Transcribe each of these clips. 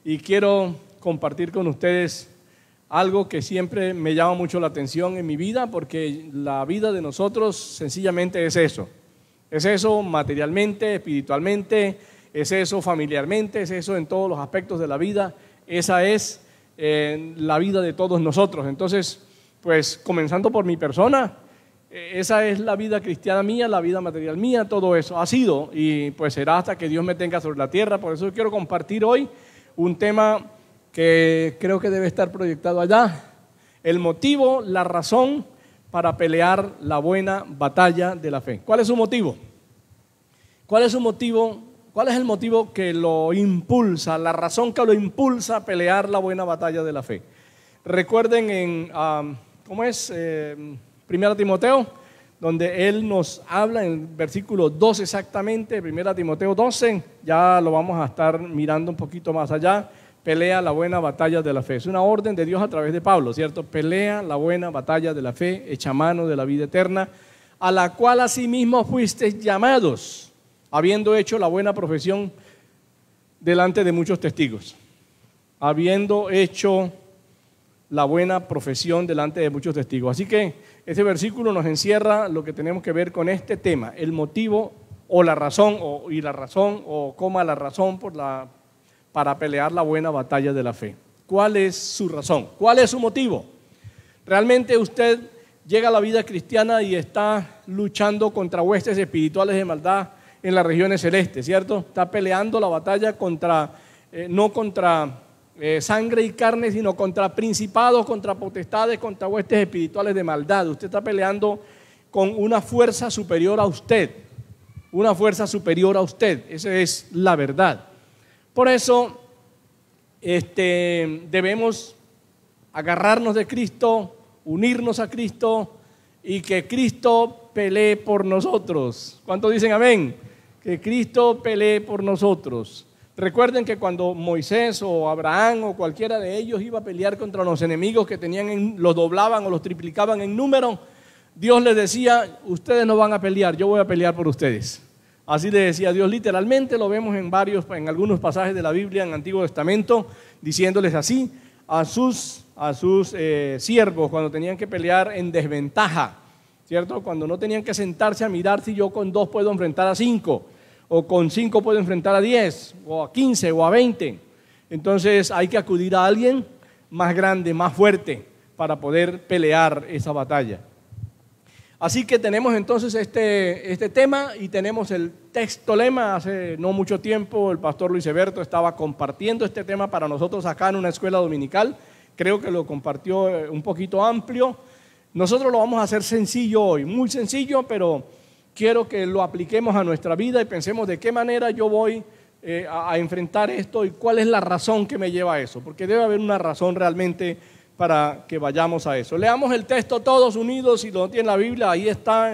y quiero compartir con ustedes algo que siempre me llama mucho la atención en mi vida, porque la vida de nosotros sencillamente es eso. Es eso materialmente, espiritualmente, es eso familiarmente, es eso en todos los aspectos de la vida. Esa es la vida de todos nosotros. Entonces, pues comenzando por mi persona, esa es la vida cristiana mía, la vida material mía, todo eso ha sido y pues será hasta que Dios me tenga sobre la tierra. Por eso quiero compartir hoy un tema que creo que debe estar proyectado allá: el motivo, la razón para pelear la buena batalla de la fe. ¿Cuál es su motivo? ¿Cuál es su motivo? ¿Cuál es el motivo que lo impulsa, la razón que lo impulsa a pelear la buena batalla de la fe? Recuerden en, ¿cómo es? 1 Timoteo, donde él nos habla en el versículo 12 exactamente, 1 Timoteo 12, ya lo vamos a estar mirando un poquito más allá. Pelea la buena batalla de la fe. Es una orden de Dios a través de Pablo, ¿cierto? Pelea la buena batalla de la fe, echa mano de la vida eterna, a la cual asimismo fuisteis llamados, habiendo hecho la buena profesión delante de muchos testigos. Habiendo hecho la buena profesión delante de muchos testigos. Así que ese versículo nos encierra lo que tenemos que ver con este tema, el motivo o la razón, la razón para pelear la buena batalla de la fe. ¿Cuál es su razón? ¿Cuál es su motivo? ¿Realmente usted llega a la vida cristiana y está luchando contra huestes espirituales de maldad en las regiones celestes, ¿cierto? Está peleando la batalla no contra sangre y carne, sino contra principados, contra potestades, contra huestes espirituales de maldad. Usted está peleando con una fuerza superior a usted, una fuerza superior a usted. Esa es la verdad. Por eso debemos agarrarnos de Cristo, unirnos a Cristo y que Cristo pelee por nosotros. ¿Cuántos dicen amén? Que Cristo pelee por nosotros. Recuerden que cuando Moisés o Abraham o cualquiera de ellos iba a pelear contra los enemigos que los doblaban o los triplicaban en número, Dios les decía: ustedes no van a pelear, yo voy a pelear por ustedes. Así le decía Dios, literalmente lo vemos en algunos pasajes de la Biblia en el Antiguo Testamento, diciéndoles así a sus siervos cuando tenían que pelear en desventaja, ¿cierto? Cuando no tenían que sentarse a mirar si yo con 2 puedo enfrentar a 5, o con 5 puedo enfrentar a 10, o a 15, o a 20. Entonces hay que acudir a alguien más grande, más fuerte, para poder pelear esa batalla. Así que tenemos entonces este tema y tenemos el texto lema. Hace no mucho tiempo el pastor Luis Eberto estaba compartiendo este tema para nosotros acá en una escuela dominical. Creo que lo compartió un poquito amplio. Nosotros lo vamos a hacer sencillo hoy, muy sencillo, pero quiero que lo apliquemos a nuestra vida y pensemos de qué manera yo voy a enfrentar esto y cuál es la razón que me lleva a eso, porque debe haber una razón realmente para que vayamos a eso. Leamos el texto todos unidos, si lo tiene la Biblia, ahí está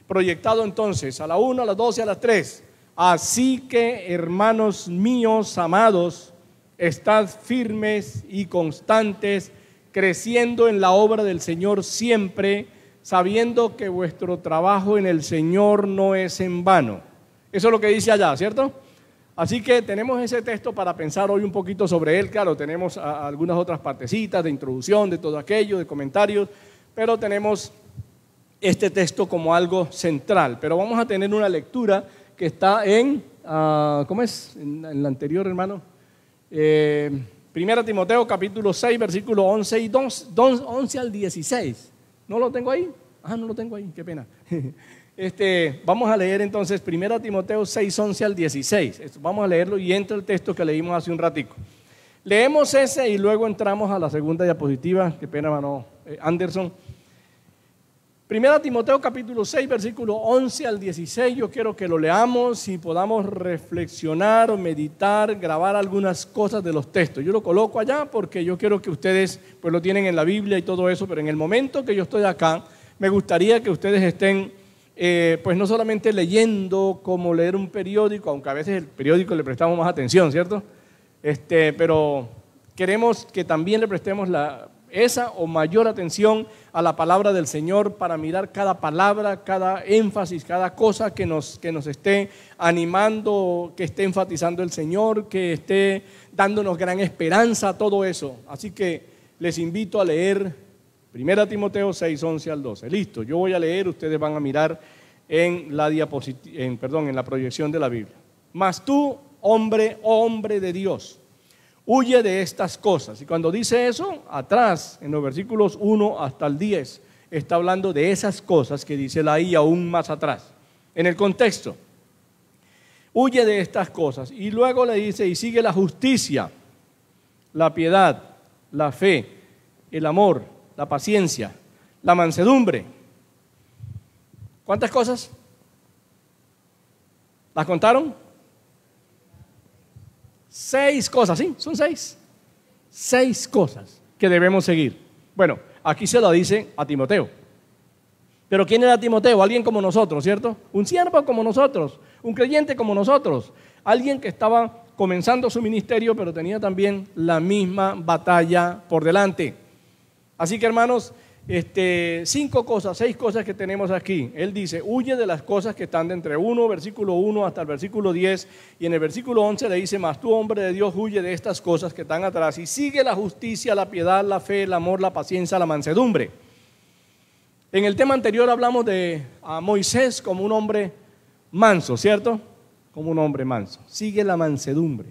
proyectado entonces, a la 1, a las 2 y a las 3. Así que, hermanos míos amados, estad firmes y constantes, creciendo en la obra del Señor siempre, sabiendo que vuestro trabajo en el Señor no es en vano. Eso es lo que dice allá, ¿cierto? Así que tenemos ese texto para pensar hoy un poquito sobre él. Claro, tenemos algunas otras partecitas de introducción, de todo aquello, de comentarios, pero tenemos este texto como algo central. Pero vamos a tener una lectura que está en, ¿cómo es? En la anterior, hermano. 1 Timoteo capítulo 6, versículo 11 y 11 al 16. ¿No lo tengo ahí? No lo tengo ahí, qué pena. Vamos a leer entonces 1 Timoteo 6, 11 al 16. Vamos a leerlo y entra el texto que leímos hace un ratico. Leemos ese y luego entramos a la segunda diapositiva. Qué pena, hermano Anderson. 1 Timoteo capítulo 6, versículo 11 al 16. Yo quiero que lo leamos y podamos reflexionar o meditar, grabar algunas cosas de los textos. Yo lo coloco allá porque yo quiero que ustedes pues lo tienen en la Biblia y todo eso, pero en el momento que yo estoy acá, me gustaría que ustedes estén pues no solamente leyendo como leer un periódico, aunque a veces el periódico le prestamos más atención, ¿cierto? Pero queremos que también le prestemos esa o mayor atención a la palabra del Señor para mirar cada palabra, cada énfasis, cada cosa que nos esté animando, que esté enfatizando el Señor, que esté dándonos gran esperanza, todo eso. Así que les invito a leer 1 Timoteo 6, 11 al 12. Listo, yo voy a leer, ustedes van a mirar en la en la proyección de la Biblia. Mas tú, hombre, oh hombre de Dios, huye de estas cosas. Y cuando dice eso, atrás, en los versículos 1 hasta el 10, está hablando de esas cosas que dice la I aún más atrás. En el contexto, huye de estas cosas. Y luego le dice, y sigue la justicia, la piedad, la fe, el amor, la paciencia, la mansedumbre. ¿Cuántas cosas? ¿Las contaron? 6 cosas, ¿sí? Son 6. 6 cosas que debemos seguir. Bueno, aquí se lo dice a Timoteo. Pero ¿quién era Timoteo? Alguien como nosotros, ¿cierto? Un siervo como nosotros, un creyente como nosotros. Alguien que estaba comenzando su ministerio, pero tenía también la misma batalla por delante. Así que, hermanos, 6 cosas que tenemos aquí. Él dice, huye de las cosas que están de entre versículo 1 hasta el versículo 10, y en el versículo 11 le dice, mas tú, hombre de Dios, huye de estas cosas que están atrás, y sigue la justicia, la piedad, la fe, el amor, la paciencia, la mansedumbre. En el tema anterior hablamos de a Moisés como un hombre manso, ¿cierto? Como un hombre manso. Sigue la mansedumbre.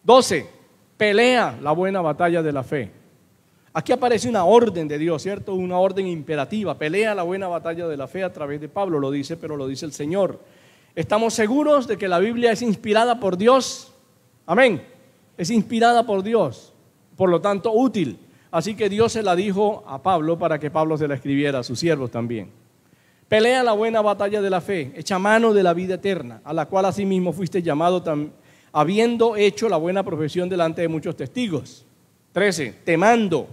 12, pelea la buena batalla de la fe. Aquí aparece una orden de Dios, ¿cierto? Una orden imperativa. Pelea la buena batalla de la fe a través de Pablo, lo dice, pero lo dice el Señor. ¿Estamos seguros de que la Biblia es inspirada por Dios? Amén. Es inspirada por Dios, por lo tanto útil. Así que Dios se la dijo a Pablo para que Pablo se la escribiera a sus siervos también. Pelea la buena batalla de la fe, echa mano de la vida eterna, a la cual asimismo fuiste llamado, habiendo hecho la buena profesión delante de muchos testigos. 13, temando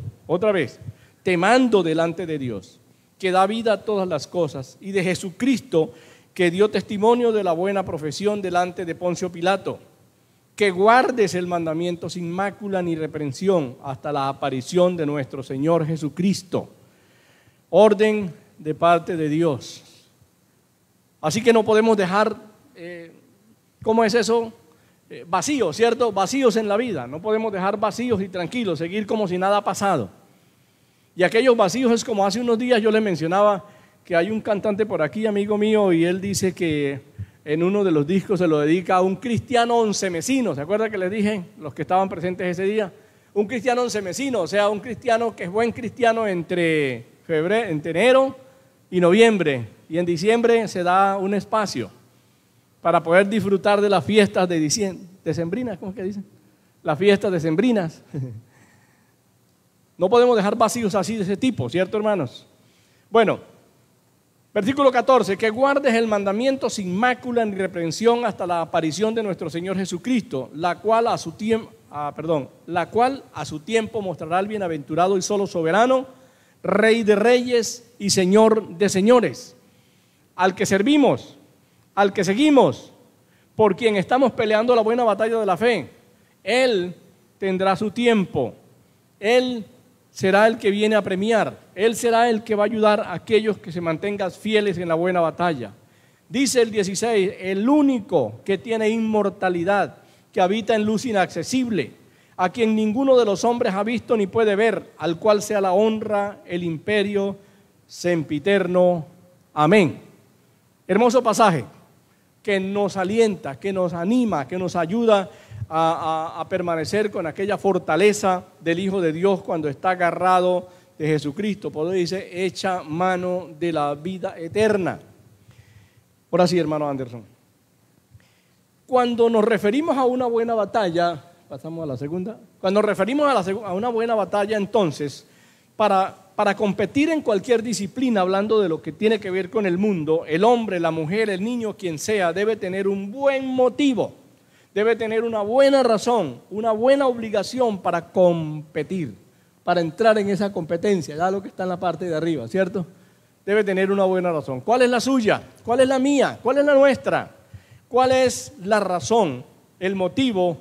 delante de Dios, que da vida a todas las cosas, y de Jesucristo, que dio testimonio de la buena profesión delante de Poncio Pilato, que guardes el mandamiento sin mácula ni reprensión hasta la aparición de nuestro Señor Jesucristo. Orden de parte de Dios. Así que no podemos dejar, ¿cómo es eso? Vacíos, ¿cierto? Vacíos en la vida. No podemos dejar vacíos y tranquilos, seguir como si nada ha pasado. Y aquellos vacíos es como hace unos días yo les mencionaba que hay un cantante por aquí, amigo mío, y él dice que en uno de los discos se lo dedica a un cristiano oncemesino. ¿Se acuerdan que les dije, los que estaban presentes ese día? Un cristiano oncemesino, o sea, un cristiano que es buen cristiano entre enero y noviembre, y en diciembre se da un espacio para poder disfrutar de las fiestas decembrinas, ¿cómo es que dicen? Las fiestas decembrinas. No podemos dejar vacíos así de ese tipo, ¿cierto, hermanos? Bueno, versículo 14, que guardes el mandamiento sin mácula ni reprensión hasta la aparición de nuestro Señor Jesucristo, la cual a su tiempo mostrará al bienaventurado y solo soberano, Rey de reyes y Señor de señores, al que servimos, al que seguimos, por quien estamos peleando la buena batalla de la fe. Él tendrá su tiempo, Él será el que viene a premiar, Él será el que va a ayudar a aquellos que se mantengan fieles en la buena batalla. Dice el 16, el único que tiene inmortalidad, que habita en luz inaccesible, a quien ninguno de los hombres ha visto ni puede ver, al cual sea la honra, el imperio, sempiterno. Amén. Hermoso pasaje que nos alienta, que nos anima, que nos ayuda a permanecer con aquella fortaleza del Hijo de Dios cuando está agarrado de Jesucristo. Por eso dice, echa mano de la vida eterna. Ahora sí, hermano Anderson. Cuando nos referimos a una buena batalla, pasamos a la segunda. Cuando nos referimos a una buena batalla, entonces, para competir en cualquier disciplina, hablando de lo que tiene que ver con el mundo, el hombre, la mujer, el niño, quien sea, debe tener un buen motivo, debe tener una buena razón, una buena obligación para competir, para entrar en esa competencia, ya lo que está en la parte de arriba, ¿cierto? Debe tener una buena razón. ¿Cuál es la suya? ¿Cuál es la mía? ¿Cuál es la nuestra? ¿Cuál es la razón, el motivo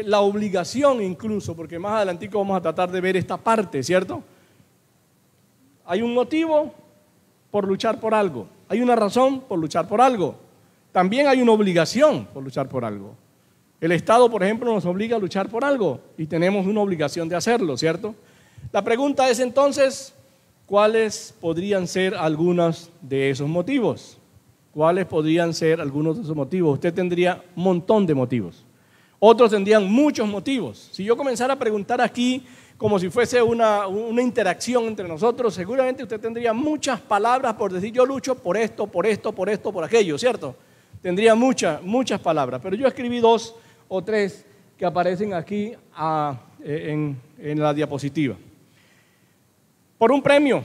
la obligación incluso, porque más adelante vamos a tratar de ver esta parte, ¿cierto? Hay un motivo por luchar por algo, hay una razón por luchar por algo, también hay una obligación por luchar por algo. El Estado, por ejemplo, nos obliga a luchar por algo y tenemos una obligación de hacerlo, ¿cierto? La pregunta es entonces, ¿cuáles podrían ser algunos de esos motivos? ¿Cuáles podrían ser algunos de esos motivos? Usted tendría un montón de motivos. Otros tendrían muchos motivos. Si yo comenzara a preguntar aquí como si fuese una interacción entre nosotros, seguramente usted tendría muchas palabras por decir yo lucho por esto, por esto, por esto, por aquello, ¿cierto? Tendría muchas palabras, pero yo escribí 2 o 3 que aparecen aquí en la diapositiva. Por un premio.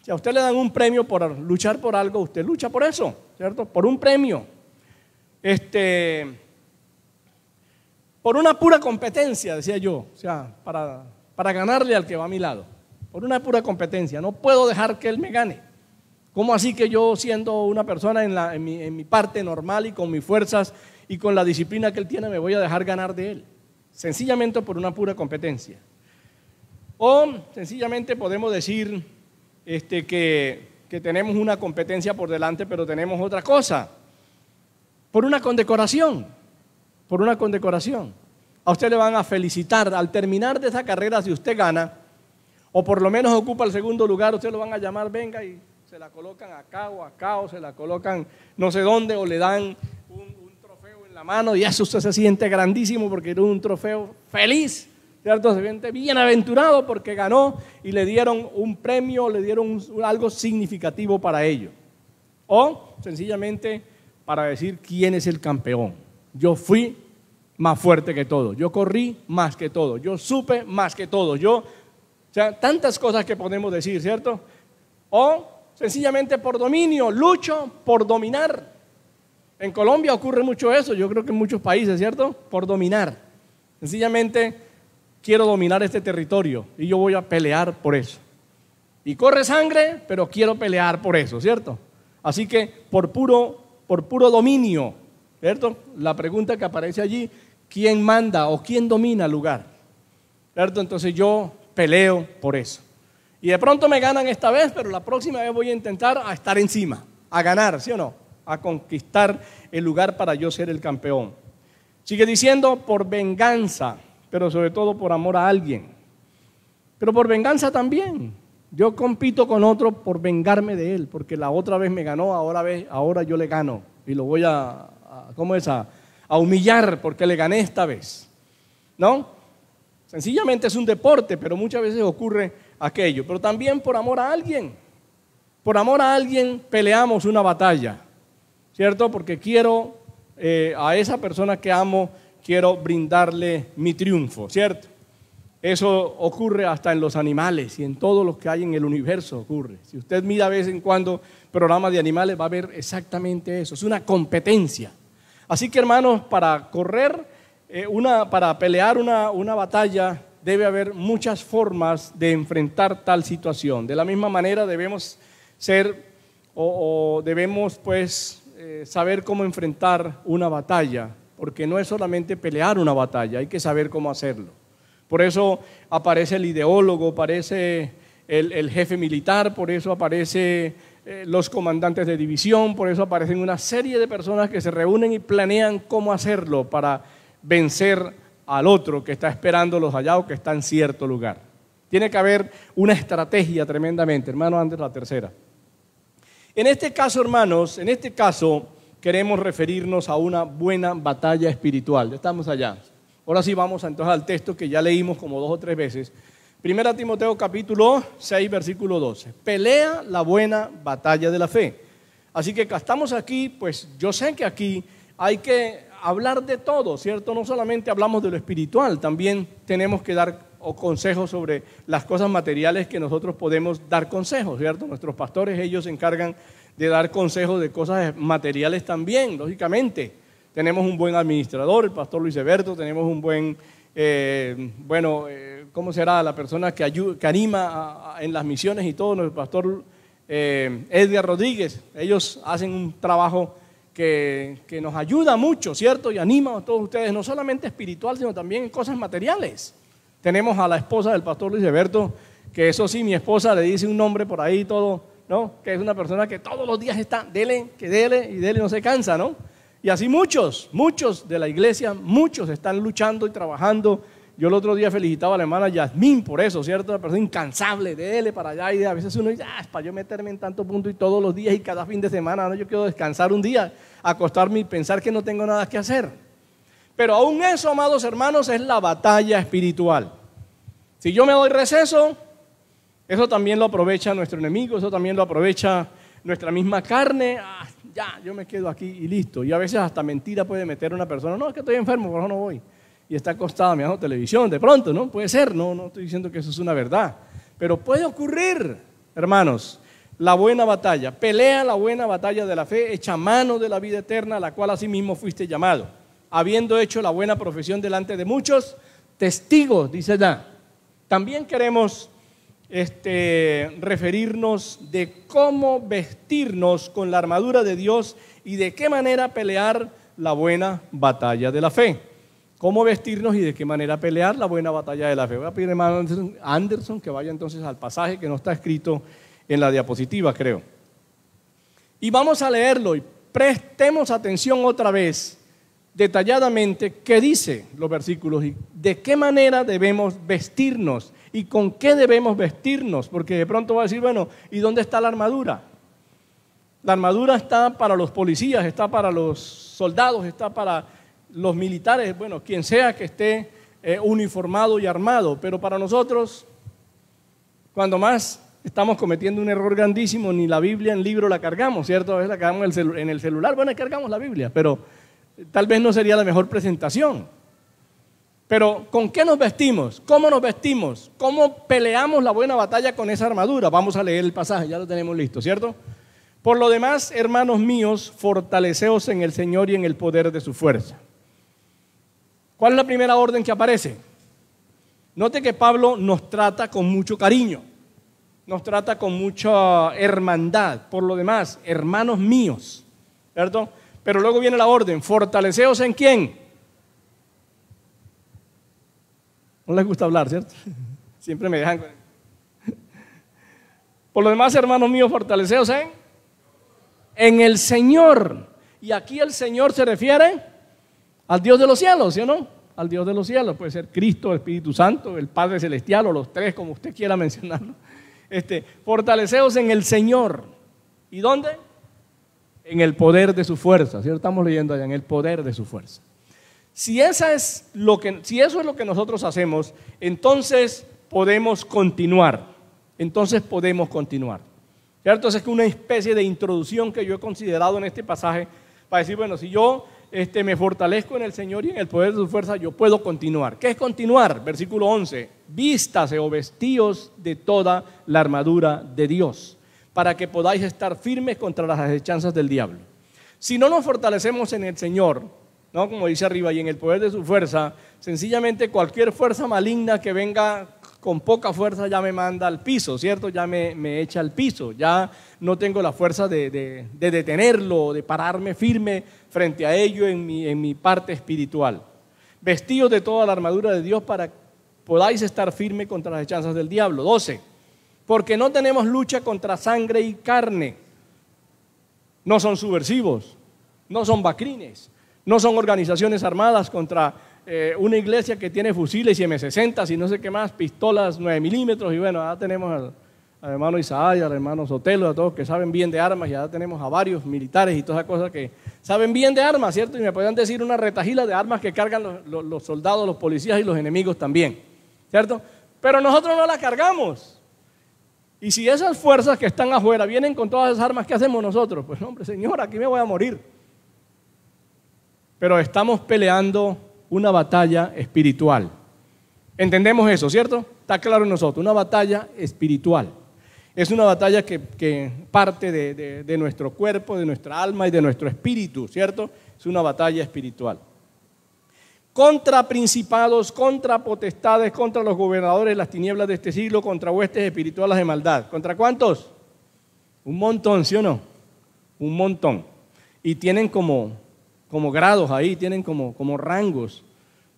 Si a usted le dan un premio por luchar por algo, usted lucha por eso, ¿cierto? Por un premio. Por una pura competencia, decía yo, o sea, para ganarle al que va a mi lado. Por una pura competencia. No puedo dejar que él me gane. ¿Cómo así que yo, siendo una persona en mi parte normal y con mis fuerzas y con la disciplina que él tiene, me voy a dejar ganar de él? Sencillamente por una pura competencia. O sencillamente podemos decir que tenemos una competencia por delante, pero tenemos otra cosa. Por una condecoración. Por una condecoración. A usted le van a felicitar al terminar de esa carrera si usted gana, o por lo menos ocupa el segundo lugar, usted lo van a llamar, venga, y se la colocan acá, o se la colocan no sé dónde, o le dan un trofeo en la mano, y eso usted se siente grandísimo porque era un trofeo feliz, ¿cierto? Se siente bienaventurado porque ganó y le dieron un premio, le dieron algo significativo para ello. O sencillamente para decir quién es el campeón. Yo fui más fuerte que todo, yo corrí más que todo, yo supe más que todo, o sea, tantas cosas que podemos decir, ¿cierto? O sencillamente por dominio, lucho por dominar. En Colombia ocurre mucho eso, yo creo que en muchos países, ¿cierto? Por dominar. Sencillamente quiero dominar este territorio y yo voy a pelear por eso. Y corre sangre, pero quiero pelear por eso, ¿cierto? Así que por puro dominio, ¿cierto? La pregunta que aparece allí, ¿quién manda o quién domina el lugar? ¿Cierto? Entonces yo peleo por eso. Y de pronto me ganan esta vez, pero la próxima vez voy a intentar a estar encima, a ganar, ¿sí o no? A conquistar el lugar para yo ser el campeón. Sigue diciendo por venganza, pero sobre todo por amor a alguien. Pero por venganza también. Yo compito con otro por vengarme de él, porque la otra vez me ganó, ahora yo le gano y lo voy a humillar porque le gané esta vez. ¿No? Sencillamente es un deporte, pero muchas veces ocurre aquello. Pero también por amor a alguien. Por amor a alguien peleamos una batalla, ¿cierto? Porque quiero a esa persona que amo, quiero brindarle mi triunfo, ¿cierto? Eso ocurre hasta en los animales y en todos los que hay en el universo ocurre. Si usted mira de vez en cuando programas de animales, va a ver exactamente eso. Es una competencia. Así que, hermanos, para para pelear una batalla, debe haber muchas formas de enfrentar tal situación. De la misma manera debemos debemos saber cómo enfrentar una batalla, porque no es solamente pelear una batalla, hay que saber cómo hacerlo. Por eso aparece el ideólogo, aparece el jefe militar, por eso aparece los comandantes de división, por eso aparecen una serie de personas que se reúnen y planean cómo hacerlo para vencer al otro que está esperándolos allá o que está en cierto lugar. Tiene que haber una estrategia tremendamente. Hermano, antes la tercera. En este caso, hermanos, queremos referirnos a una buena batalla espiritual. Ya estamos allá. Ahora sí vamos entonces al texto que ya leímos como 2 o 3 veces. 1 Timoteo capítulo 6, versículo 12. Pelea la buena batalla de la fe. Así que estamos aquí, pues yo sé que aquí hay que hablar de todo, ¿cierto? No solamente hablamos de lo espiritual, también tenemos que dar consejos sobre las cosas materiales que nosotros podemos dar consejos, ¿cierto? Nuestros pastores, ellos se encargan de dar consejos de cosas materiales también, lógicamente. Tenemos un buen administrador, el pastor Luis Eberto, tenemos un buen, ¿cómo será? La persona que anima en las misiones y todo, nuestro pastor Edgar Rodríguez. Ellos hacen un trabajo que nos ayuda mucho, ¿cierto? Y anima a todos ustedes, no solamente espiritual, sino también en cosas materiales. Tenemos a la esposa del pastor Luis Alberto, que eso sí, mi esposa le dice un nombre por ahí todo, ¿no? Que es una persona que todos los días está, dele, que dele y dele, no se cansa, ¿no? Y así muchos de la iglesia, muchos están luchando y trabajando. Yo el otro día felicitaba a la hermana Yasmín por eso, ¿cierto? Una persona incansable, dele para allá, y a veces uno dice, es para yo meterme en tanto punto y todos los días y cada fin de semana, ¿no? Yo quiero descansar un día, acostarme y pensar que no tengo nada que hacer. Pero aún eso, amados hermanos, es la batalla espiritual. Si yo me doy receso, eso también lo aprovecha nuestro enemigo, eso también lo aprovecha nuestra misma carne. Ya, yo me quedo aquí y listo. Y a veces hasta mentira puede meter una persona, no, es que estoy enfermo, por eso no voy. Y está acostado mirando televisión, de pronto, ¿no? Puede ser, no estoy diciendo que eso es una verdad. Pero puede ocurrir, hermanos, la buena batalla. Pelea la buena batalla de la fe, echa mano de la vida eterna, a la cual asimismo fuiste llamado, habiendo hecho la buena profesión delante de muchos testigos, dice ya. También queremos referirnos de cómo vestirnos con la armadura de Dios y de qué manera pelear la buena batalla de la fe. Cómo vestirnos y de qué manera pelear la buena batalla de la fe. Voy a pedir a hermano Anderson que vaya entonces al pasaje que no está escrito en la diapositiva, creo. Y vamos a leerlo y prestemos atención otra vez detalladamente qué dice los versículos y de qué manera debemos vestirnos y con qué debemos vestirnos, porque de pronto va a decir, bueno, ¿y dónde está la armadura? La armadura está para los policías, está para los soldados, está para los militares, bueno, quien sea que esté uniformado y armado, pero para nosotros, cuando más estamos cometiendo un error grandísimo, ni la Biblia en libro la cargamos, ¿cierto? A veces la cargamos en el celular, bueno, cargamos la Biblia, pero tal vez no sería la mejor presentación. Pero ¿con qué nos vestimos? ¿Cómo nos vestimos? ¿Cómo peleamos la buena batalla con esa armadura? Vamos a leer el pasaje, ya lo tenemos listo, ¿cierto? Por lo demás, hermanos míos, fortaleceos en el Señor y en el poder de su fuerza. ¿Cuál es la primera orden que aparece? Note que Pablo nos trata con mucho cariño, nos trata con mucha hermandad. Por lo demás, hermanos míos, ¿cierto? Pero luego viene la orden, fortaleceos ¿en quién? No les gusta hablar, ¿cierto? Siempre me dejan con... Por lo demás, hermanos míos, fortaleceos en el Señor. Y aquí el Señor se refiere al Dios de los cielos, ¿sí o no? Al Dios de los cielos, puede ser Cristo, el Espíritu Santo, el Padre Celestial o los tres, como usted quiera mencionarlo. Fortaleceos en el Señor. ¿Y dónde? En el poder de su fuerza, ¿cierto? Estamos leyendo allá, en el poder de su fuerza. Si eso es lo que nosotros hacemos, entonces podemos continuar. ¿Cierto? Es que una especie de introducción que yo he considerado en este pasaje para decir, bueno, si yo me fortalezco en el Señor y en el poder de su fuerza, yo puedo continuar. ¿Qué es continuar? Versículo 11, vístase o vestíos de toda la armadura de Dios, para que podáis estar firmes contra las acechanzas del diablo. Si no nos fortalecemos en el Señor, ¿no? Como dice arriba, y en el poder de su fuerza, sencillamente cualquier fuerza maligna que venga con poca fuerza ya me manda al piso, ¿cierto? Ya me echa al piso, ya no tengo la fuerza de detenerlo, de pararme firme frente a ello en mi parte espiritual. Vestíos de toda la armadura de Dios para que podáis estar firmes contra las acechanzas del diablo. 12, porque no tenemos lucha contra sangre y carne, no son subversivos, no son bacrines, no son organizaciones armadas contra una iglesia que tiene fusiles y M60 y no sé qué más, pistolas 9 milímetros y bueno, ahora tenemos al hermano Isaías, al hermano Sotelo, a todos que saben bien de armas y ahora tenemos a varios militares y todas esas cosas que saben bien de armas, ¿cierto? Y me pueden decir una retajila de armas que cargan los soldados, los policías y los enemigos también, ¿cierto? Pero nosotros no las cargamos. Y si esas fuerzas que están afuera vienen con todas esas armas, ¿qué hacemos nosotros? Pues hombre, Señor, aquí me voy a morir. Pero estamos peleando una batalla espiritual. Entendemos eso, ¿cierto? Está claro en nosotros, una batalla espiritual. Es una batalla que parte de nuestro cuerpo, de nuestra alma y de nuestro espíritu, ¿cierto? Es una batalla espiritual. Contra principados, contra potestades, contra los gobernadores de las tinieblas de este siglo, contra huestes espirituales de maldad. ¿Contra cuántos? Un montón, ¿sí o no? Un montón. y tienen como grados ahí, tienen como rangos.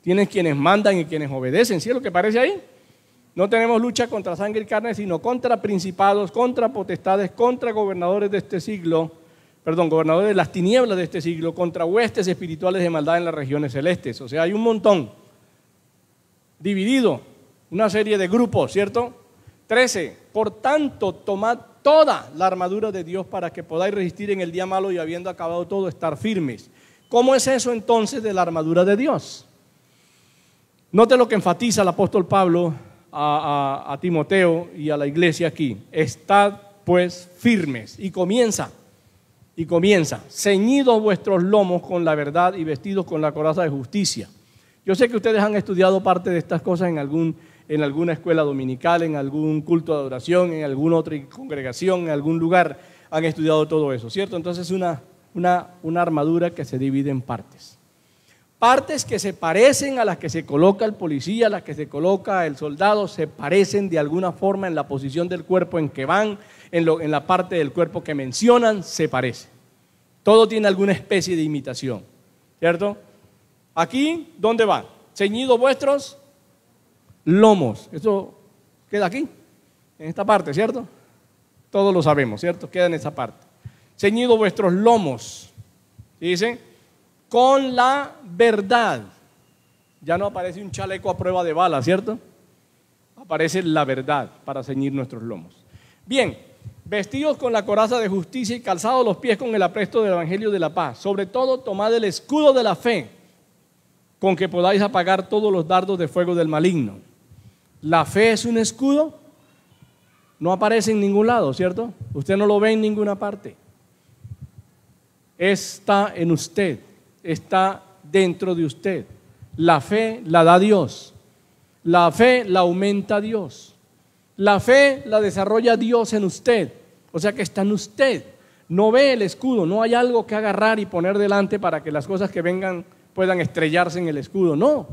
Tienen quienes mandan y quienes obedecen, ¿sí es lo que parece ahí? No tenemos lucha contra sangre y carne, sino contra principados, contra potestades, contra gobernadores de este siglo, gobernadores de las tinieblas de este siglo, contra huestes espirituales de maldad en las regiones celestes. O sea, hay un montón, dividido, una serie de grupos, ¿cierto? 13. Por tanto, tomad toda la armadura de Dios para que podáis resistir en el día malo y habiendo acabado todo, estar firmes. ¿Cómo es eso entonces de la armadura de Dios? Note lo que enfatiza el apóstol Pablo a Timoteo y a la iglesia aquí. Estad pues firmes. Y comienza, ceñidos vuestros lomos con la verdad y vestidos con la coraza de justicia. Yo sé que ustedes han estudiado parte de estas cosas en alguna escuela dominical, en algún culto de adoración, en alguna otra congregación, en algún lugar han estudiado todo eso, ¿cierto? Entonces una armadura que se divide en partes. Partes que se parecen a las que se coloca el policía, a las que se coloca el soldado, se parecen de alguna forma en la posición del cuerpo en que van, en la parte del cuerpo que mencionan, se parece. Todo tiene alguna especie de imitación, ¿cierto? Aquí, ¿dónde va? Ceñidos vuestros lomos. Eso queda aquí, en esta parte, ¿cierto? Todos lo sabemos, ¿cierto? Queda en esa parte. Ceñidos vuestros lomos, ¿sí dice? Con la verdad. Ya no aparece un chaleco a prueba de bala, ¿cierto? Aparece la verdad para ceñir nuestros lomos. Bien, vestidos con la coraza de justicia y calzados los pies con el apresto del evangelio de la paz. Sobre todo, tomad el escudo de la fe, con que podáis apagar todos los dardos de fuego del maligno. La fe es un escudo, no aparece en ningún lado, ¿cierto? Usted no lo ve en ninguna parte. Está en usted, está dentro de usted. La fe la da Dios. La fe la aumenta Dios. La fe la desarrolla Dios en usted. O sea que está en usted. No ve el escudo, no hay algo que agarrar y poner delante para que las cosas que vengan puedan estrellarse en el escudo. No.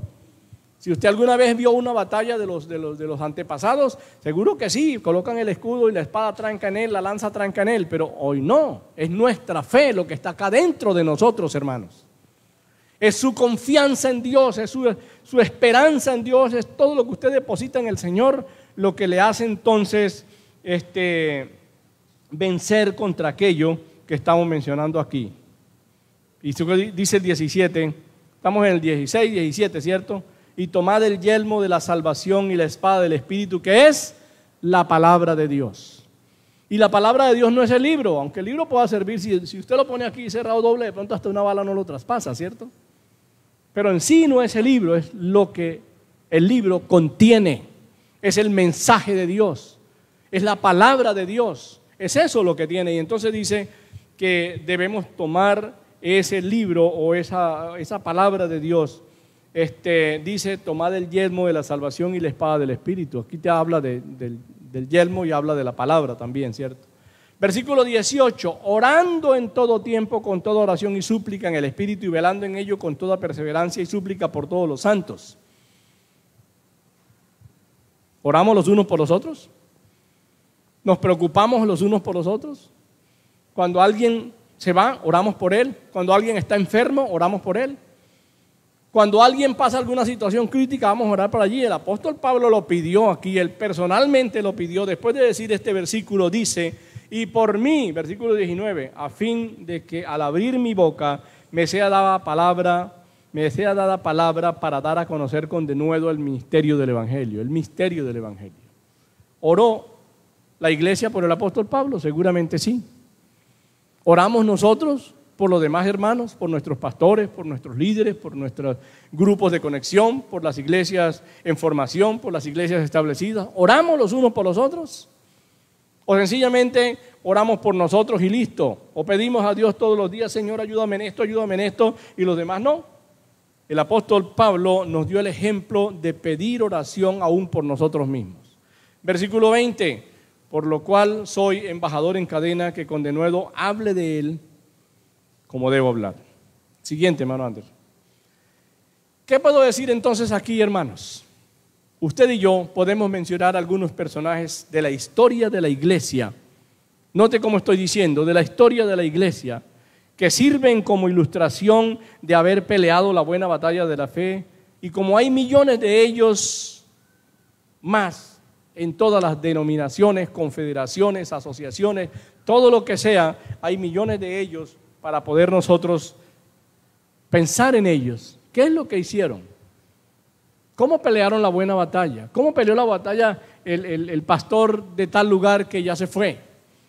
Si usted alguna vez vio una batalla de los antepasados, seguro que sí, colocan el escudo y la espada tranca en él, la lanza tranca en él, pero hoy no. Es nuestra fe lo que está acá dentro de nosotros, hermanos. Es su confianza en Dios, es su esperanza en Dios, es todo lo que usted deposita en el Señor, lo que le hace entonces vencer contra aquello que estamos mencionando aquí. Y dice el 17, estamos en el 16, 17, ¿cierto? Y tomad el yelmo de la salvación y la espada del Espíritu, que es la palabra de Dios. Y la palabra de Dios no es el libro, aunque el libro pueda servir, si usted lo pone aquí cerrado doble, de pronto hasta una bala no lo traspasa, ¿cierto? Pero en sí no es el libro, es lo que el libro contiene, es el mensaje de Dios, es la palabra de Dios, es eso lo que tiene. Y entonces dice que debemos tomar ese libro o esa palabra de Dios. Dice, tomad el yelmo de la salvación y la espada del Espíritu. Aquí te habla del yelmo y habla de la palabra también, ¿cierto? Versículo 18, orando en todo tiempo con toda oración y súplica en el Espíritu y velando en ello con toda perseverancia y súplica por todos los santos. ¿Oramos los unos por los otros? ¿Nos preocupamos los unos por los otros? Cuando alguien se va, oramos por él. Cuando alguien está enfermo, oramos por él. Cuando alguien pasa alguna situación crítica, vamos a orar por allí. El apóstol Pablo lo pidió aquí, él personalmente lo pidió. Después de decir este versículo, dice, y por mí, versículo 19, a fin de que al abrir mi boca me sea dada palabra para dar a conocer con denuedo el misterio del Evangelio, el misterio del Evangelio. ¿Oró la iglesia por el apóstol Pablo? Seguramente sí. ¿Oramos nosotros por los demás hermanos, por nuestros pastores, por nuestros líderes, por nuestros grupos de conexión, por las iglesias en formación, por las iglesias establecidas? ¿Oramos los unos por los otros? ¿O sencillamente oramos por nosotros y listo? ¿O pedimos a Dios todos los días, Señor, ayúdame en esto, y los demás no? El apóstol Pablo nos dio el ejemplo de pedir oración aún por nosotros mismos. Versículo 20, por lo cual soy embajador en cadena, que con denuedo hable de él como debo hablar. Siguiente, hermano Andrés. ¿Qué puedo decir entonces aquí, hermanos? Usted y yo podemos mencionar algunos personajes de la historia de la iglesia. Note cómo estoy diciendo, de la historia de la iglesia, que sirven como ilustración de haber peleado la buena batalla de la fe. Y como hay millones de ellos más en todas las denominaciones, confederaciones, asociaciones, todo lo que sea, hay millones de ellos para poder nosotros pensar en ellos. ¿Qué es lo que hicieron? ¿Cómo pelearon la buena batalla? ¿Cómo peleó la batalla el pastor de tal lugar que ya se fue?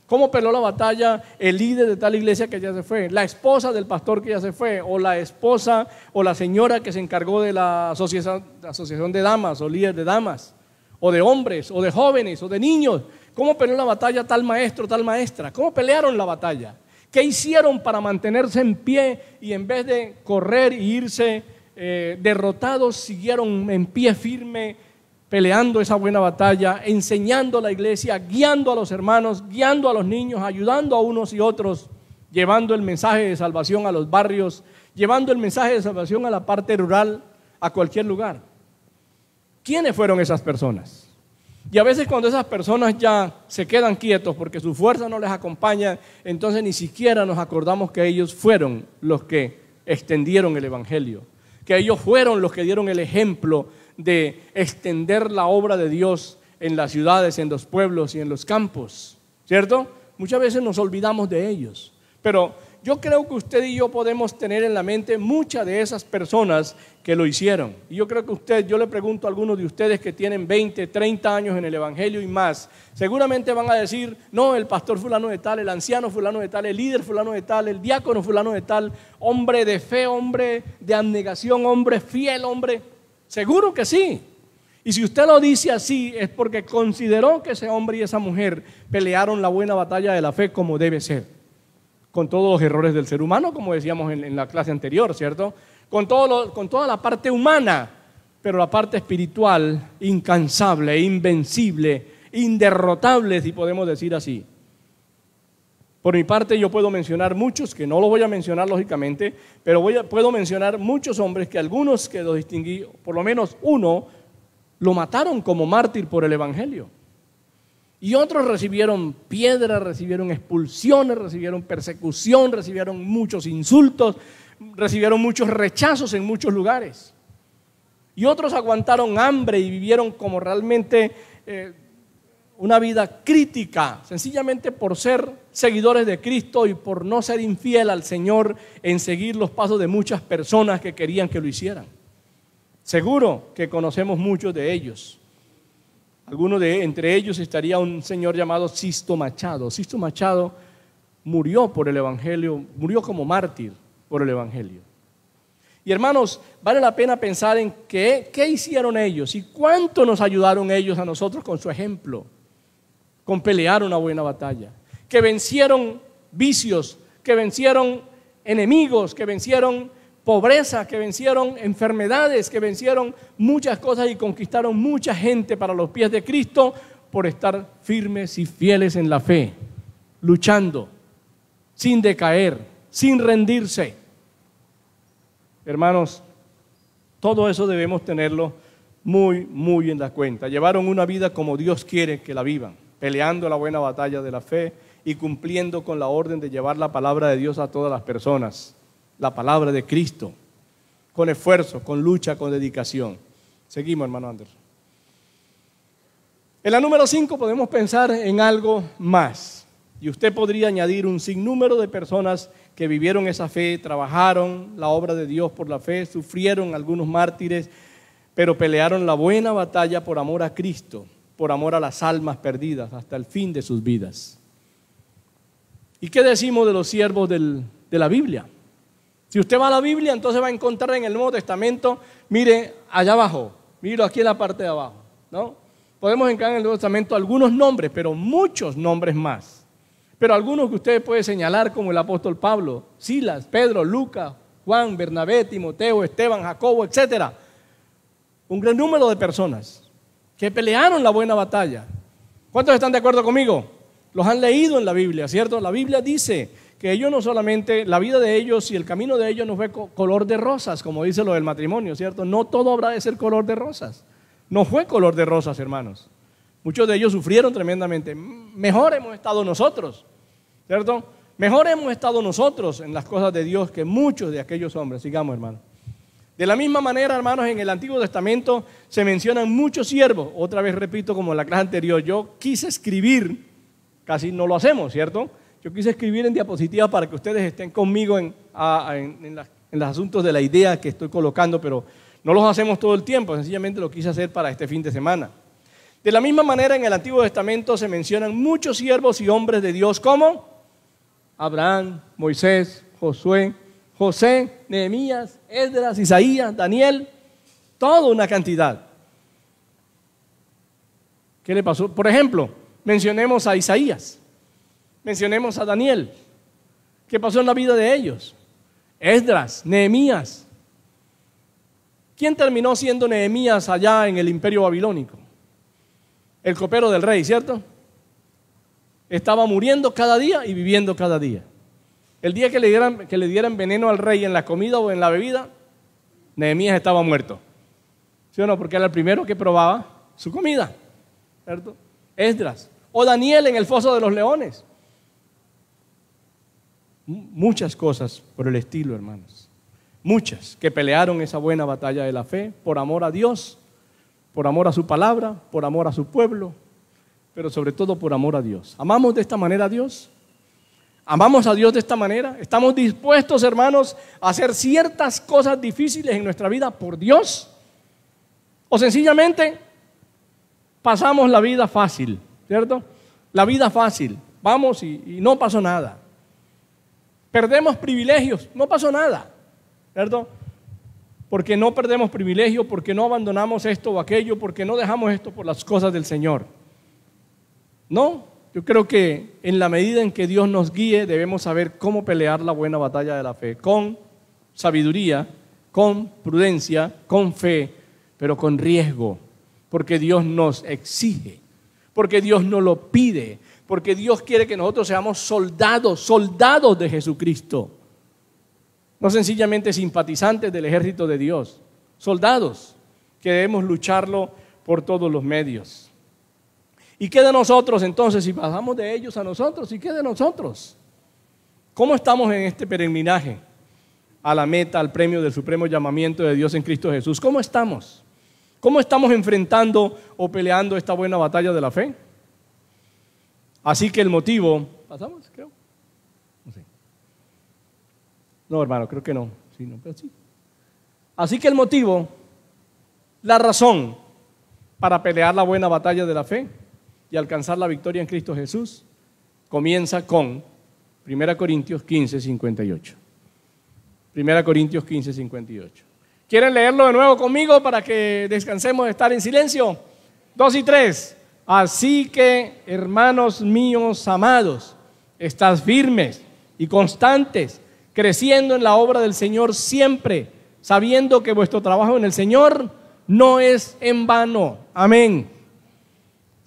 ¿Cómo peleó la batalla el líder de tal iglesia que ya se fue? La esposa del pastor que ya se fue, o la esposa o la señora que se encargó de la asociación de damas o líder de damas, o de hombres, o de jóvenes, o de niños. ¿Cómo peleó la batalla tal maestro, tal maestra? ¿Cómo pelearon la batalla? ¿Qué hicieron para mantenerse en pie y en vez de correr e irse derrotados, siguieron en pie firme, peleando esa buena batalla, enseñando a la iglesia, guiando a los hermanos, guiando a los niños, ayudando a unos y otros, llevando el mensaje de salvación a los barrios, llevando el mensaje de salvación a la parte rural, a cualquier lugar? ¿Quiénes fueron esas personas? Y a veces cuando esas personas ya se quedan quietos porque su fuerza no les acompaña, entonces ni siquiera nos acordamos que ellos fueron los que extendieron el evangelio, que ellos fueron los que dieron el ejemplo de extender la obra de Dios en las ciudades, en los pueblos y en los campos, ¿cierto? Muchas veces nos olvidamos de ellos, pero yo creo que usted y yo podemos tener en la mente muchas de esas personas que lo hicieron. Y yo creo que yo le pregunto a algunos de ustedes que tienen 20, 30 años en el evangelio y más, seguramente van a decir, no, el pastor fulano de tal, el anciano fulano de tal, el líder fulano de tal, el diácono fulano de tal, hombre de fe, hombre de abnegación, hombre fiel, hombre. Seguro que sí. Y si usted lo dice así es porque consideró que ese hombre y esa mujer pelearon la buena batalla de la fe como debe ser, con todos los errores del ser humano, como decíamos en la clase anterior, ¿cierto? Con toda la parte humana, pero la parte espiritual, incansable, invencible, inderrotable, si podemos decir así. Por mi parte yo puedo mencionar muchos, que no los voy a mencionar lógicamente, pero puedo mencionar muchos hombres que algunos que los distinguí, por lo menos uno, lo mataron como mártir por el evangelio. Y otros recibieron piedras, recibieron expulsiones, recibieron persecución, recibieron muchos insultos, recibieron muchos rechazos en muchos lugares. Y otros aguantaron hambre y vivieron como realmente una vida crítica, sencillamente por ser seguidores de Cristo y por no ser infiel al Señor en seguir los pasos de muchas personas que querían que lo hicieran. Seguro que conocemos muchos de ellos. Entre ellos estaría un señor llamado Sisto Machado. Sisto Machado murió por el evangelio, murió como mártir por el evangelio. Y hermanos, vale la pena pensar en qué hicieron ellos y cuánto nos ayudaron ellos a nosotros con su ejemplo, con pelear una buena batalla, que vencieron vicios, que vencieron enemigos, que vencieron pobreza, que vencieron enfermedades, que vencieron muchas cosas y conquistaron mucha gente para los pies de Cristo por estar firmes y fieles en la fe, luchando, sin decaer, sin rendirse. Hermanos, todo eso debemos tenerlo muy, muy en la cuenta. Llevaron una vida como Dios quiere que la vivan, peleando la buena batalla de la fe y cumpliendo con la orden de llevar la palabra de Dios a todas las personas. La palabra de Cristo, con esfuerzo, con lucha, con dedicación. Seguimos, hermano Anderson. En la número 5 podemos pensar en algo más. Y usted podría añadir un sinnúmero de personas que vivieron esa fe, trabajaron la obra de Dios por la fe, sufrieron algunos mártires, pero pelearon la buena batalla por amor a Cristo, por amor a las almas perdidas, hasta el fin de sus vidas. ¿Y qué decimos de los siervos de la Biblia? Si usted va a la Biblia, entonces va a encontrar en el Nuevo Testamento, mire allá abajo, mire aquí en la parte de abajo, ¿no? Podemos encontrar en el Nuevo Testamento algunos nombres, pero muchos nombres más. Pero algunos que usted puede señalar como el apóstol Pablo, Silas, Pedro, Lucas, Juan, Bernabé, Timoteo, Esteban, Jacobo, etc. Un gran número de personas que pelearon la buena batalla. ¿Cuántos están de acuerdo conmigo? Los han leído en la Biblia, ¿cierto? La Biblia dice que ellos no solamente, la vida de ellos y el camino de ellos no fue color de rosas, como dice lo del matrimonio, ¿cierto? No todo habrá de ser color de rosas. No fue color de rosas, hermanos. Muchos de ellos sufrieron tremendamente. Mejor hemos estado nosotros, ¿cierto? mejor hemos estado nosotros en las cosas de Dios que muchos de aquellos hombres. Sigamos, hermano. De la misma manera, hermanos, en el Antiguo Testamento se mencionan muchos siervos. Otra vez repito, como en la clase anterior, yo quise escribir, casi no lo hacemos, ¿cierto? Yo quise escribir en diapositivas para que ustedes estén conmigo en los asuntos de la idea que estoy colocando, pero no los hacemos todo el tiempo, sencillamente lo quise hacer para este fin de semana. De la misma manera, en el Antiguo Testamento se mencionan muchos siervos y hombres de Dios, como Abraham, Moisés, Josué, José, Nehemías, Esdras, Isaías, Daniel, toda una cantidad. ¿Qué le pasó? Por ejemplo, mencionemos a Isaías, mencionemos a Daniel. ¿Qué pasó en la vida de ellos? Esdras, Nehemías. ¿Quién terminó siendo Nehemías allá en el imperio babilónico? El copero del rey, ¿cierto? Estaba muriendo cada día y viviendo cada día. El día que le dieran veneno al rey en la comida o en la bebida, Nehemías estaba muerto. ¿Sí o no? Porque era el primero que probaba su comida, ¿cierto? Esdras. O Daniel en el foso de los leones. Muchas cosas por el estilo, hermanos. Muchas que pelearon esa buena batalla de la fe por amor a Dios, por amor a su palabra, por amor a su pueblo, pero sobre todo por amor a Dios. ¿Amamos de esta manera a Dios? ¿Amamos a Dios de esta manera? ¿Estamos dispuestos, hermanos, a hacer ciertas cosas difíciles en nuestra vida por Dios? ¿O sencillamente pasamos la vida fácil, ¿cierto? La vida fácil, vamos y no pasó nada. Perdemos privilegios, no pasó nada, ¿cierto? Porque no perdemos privilegio, porque no abandonamos esto o aquello, porque no dejamos esto por las cosas del Señor. No. Yo creo que en la medida en que Dios nos guíe, debemos saber cómo pelear la buena batalla de la fe, con sabiduría, con prudencia, con fe, pero con riesgo, porque Dios nos exige, porque Dios nos lo pide, porque Dios quiere que nosotros seamos soldados de Jesucristo, no sencillamente simpatizantes del ejército de Dios, soldados que debemos lucharlo por todos los medios. ¿Y qué de nosotros entonces? Si pasamos de ellos a nosotros, ¿y qué de nosotros? ¿Cómo estamos en este peregrinaje a la meta, al premio del supremo llamamiento de Dios en Cristo Jesús? ¿Cómo estamos? ¿Cómo estamos enfrentando o peleando esta buena batalla de la fe? Así que el motivo... ¿Pasamos? Creo. No sé. No, hermano, creo que no. Sí, no, pero sí. Así que el motivo, la razón para pelear la buena batalla de la fe y alcanzar la victoria en Cristo Jesús, comienza con 1 Corintios 15, 58. 1 Corintios 15, 58. ¿Quieren leerlo de nuevo conmigo para que descansemos de estar en silencio? 2 y 3. Así que, hermanos míos amados, estad firmes y constantes, creciendo en la obra del Señor siempre, sabiendo que vuestro trabajo en el Señor no es en vano. Amén.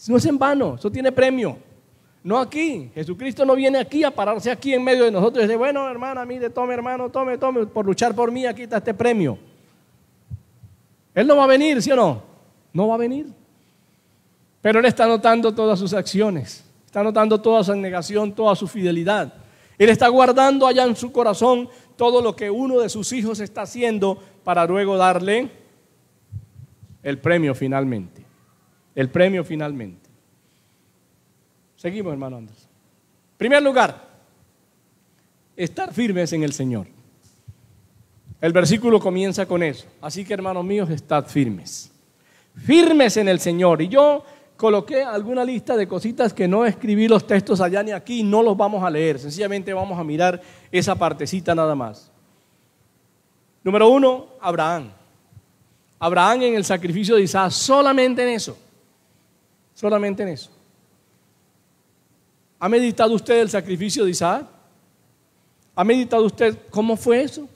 No es en vano, eso tiene premio. No aquí, Jesucristo no viene aquí a pararse aquí en medio de nosotros y decir, bueno, hermana, mire, tome, hermano, tome, por luchar por mí, aquí está este premio. Él no va a venir, ¿sí o no? No va a venir. Pero Él está notando todas sus acciones, está notando toda su abnegación, toda su fidelidad. Él está guardando allá en su corazón todo lo que uno de sus hijos está haciendo para luego darle el premio finalmente. El premio finalmente. Seguimos, hermano Andrés. En primer lugar, estar firmes en el Señor. El versículo comienza con eso. Así que, hermanos míos, estad firmes. Firmes en el Señor. Y yo coloqué alguna lista de cositas que no escribí los textos allá ni aquí, no los vamos a leer. Sencillamente vamos a mirar esa partecita nada más. Número 1, Abraham. Abraham en el sacrificio de Isaac, solamente en eso. Solamente en eso. ¿Ha meditado usted el sacrificio de Isaac? ¿Ha meditado usted cómo fue eso?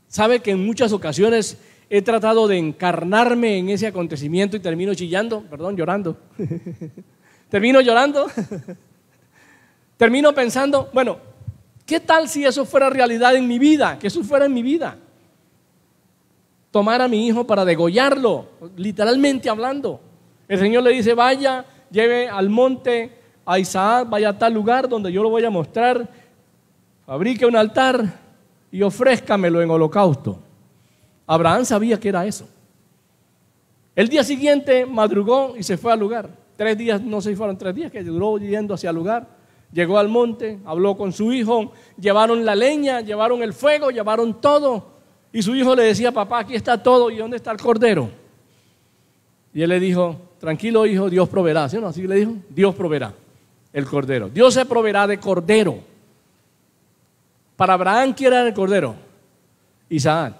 ¿Sabe que en muchas ocasiones he tratado de encarnarme en ese acontecimiento y termino llorando? Termino llorando. Termino pensando, bueno, ¿qué tal si eso fuera realidad en mi vida? Que eso fuera en mi vida. Tomar a mi hijo para degollarlo, literalmente hablando. El Señor le dice, vaya, lleve al monte a Isaac, vaya a tal lugar donde yo lo voy a mostrar, fabrique un altar y ofrézcamelo en holocausto. Abraham sabía que era eso. El día siguiente madrugó y se fue al lugar. 3 días, no sé si fueron 3 días, que duró yendo hacia el lugar. Llegó al monte, habló con su hijo, llevaron la leña, llevaron el fuego, llevaron todo. Y su hijo le decía, papá, aquí está todo, ¿y dónde está el cordero? Y él le dijo, tranquilo hijo, Dios proveerá. ¿Sí o no? Así le dijo, Dios proveerá el cordero. Dios se proveerá de cordero. Para Abraham, ¿quién era el cordero? Isaac.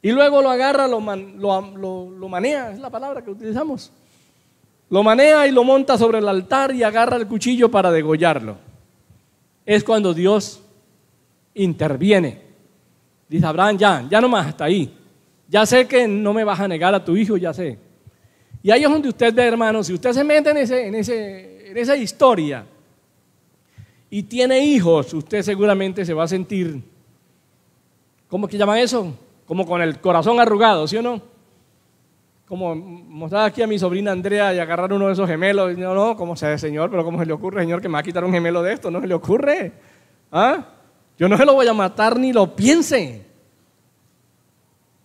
Y luego lo agarra, lo manea, es la palabra que utilizamos. Lo manea y lo monta sobre el altar y agarra el cuchillo para degollarlo. Es cuando Dios interviene. Dice, Abraham, ya no más, hasta ahí. Ya sé que no me vas a negar a tu hijo, ya sé. Y ahí es donde usted ve, hermano, si usted se mete en esa historia y tiene hijos, usted seguramente se va a sentir, ¿cómo es que llaman eso? Como con el corazón arrugado, ¿sí o no? Como mostrar aquí a mi sobrina Andrea y agarrar uno de esos gemelos. No, ¿cómo se ve, Señor? Pero ¿cómo se le ocurre, Señor, que me va a quitar un gemelo de esto? No se le ocurre. ¿Ah? Yo no se lo voy a matar ni lo piense.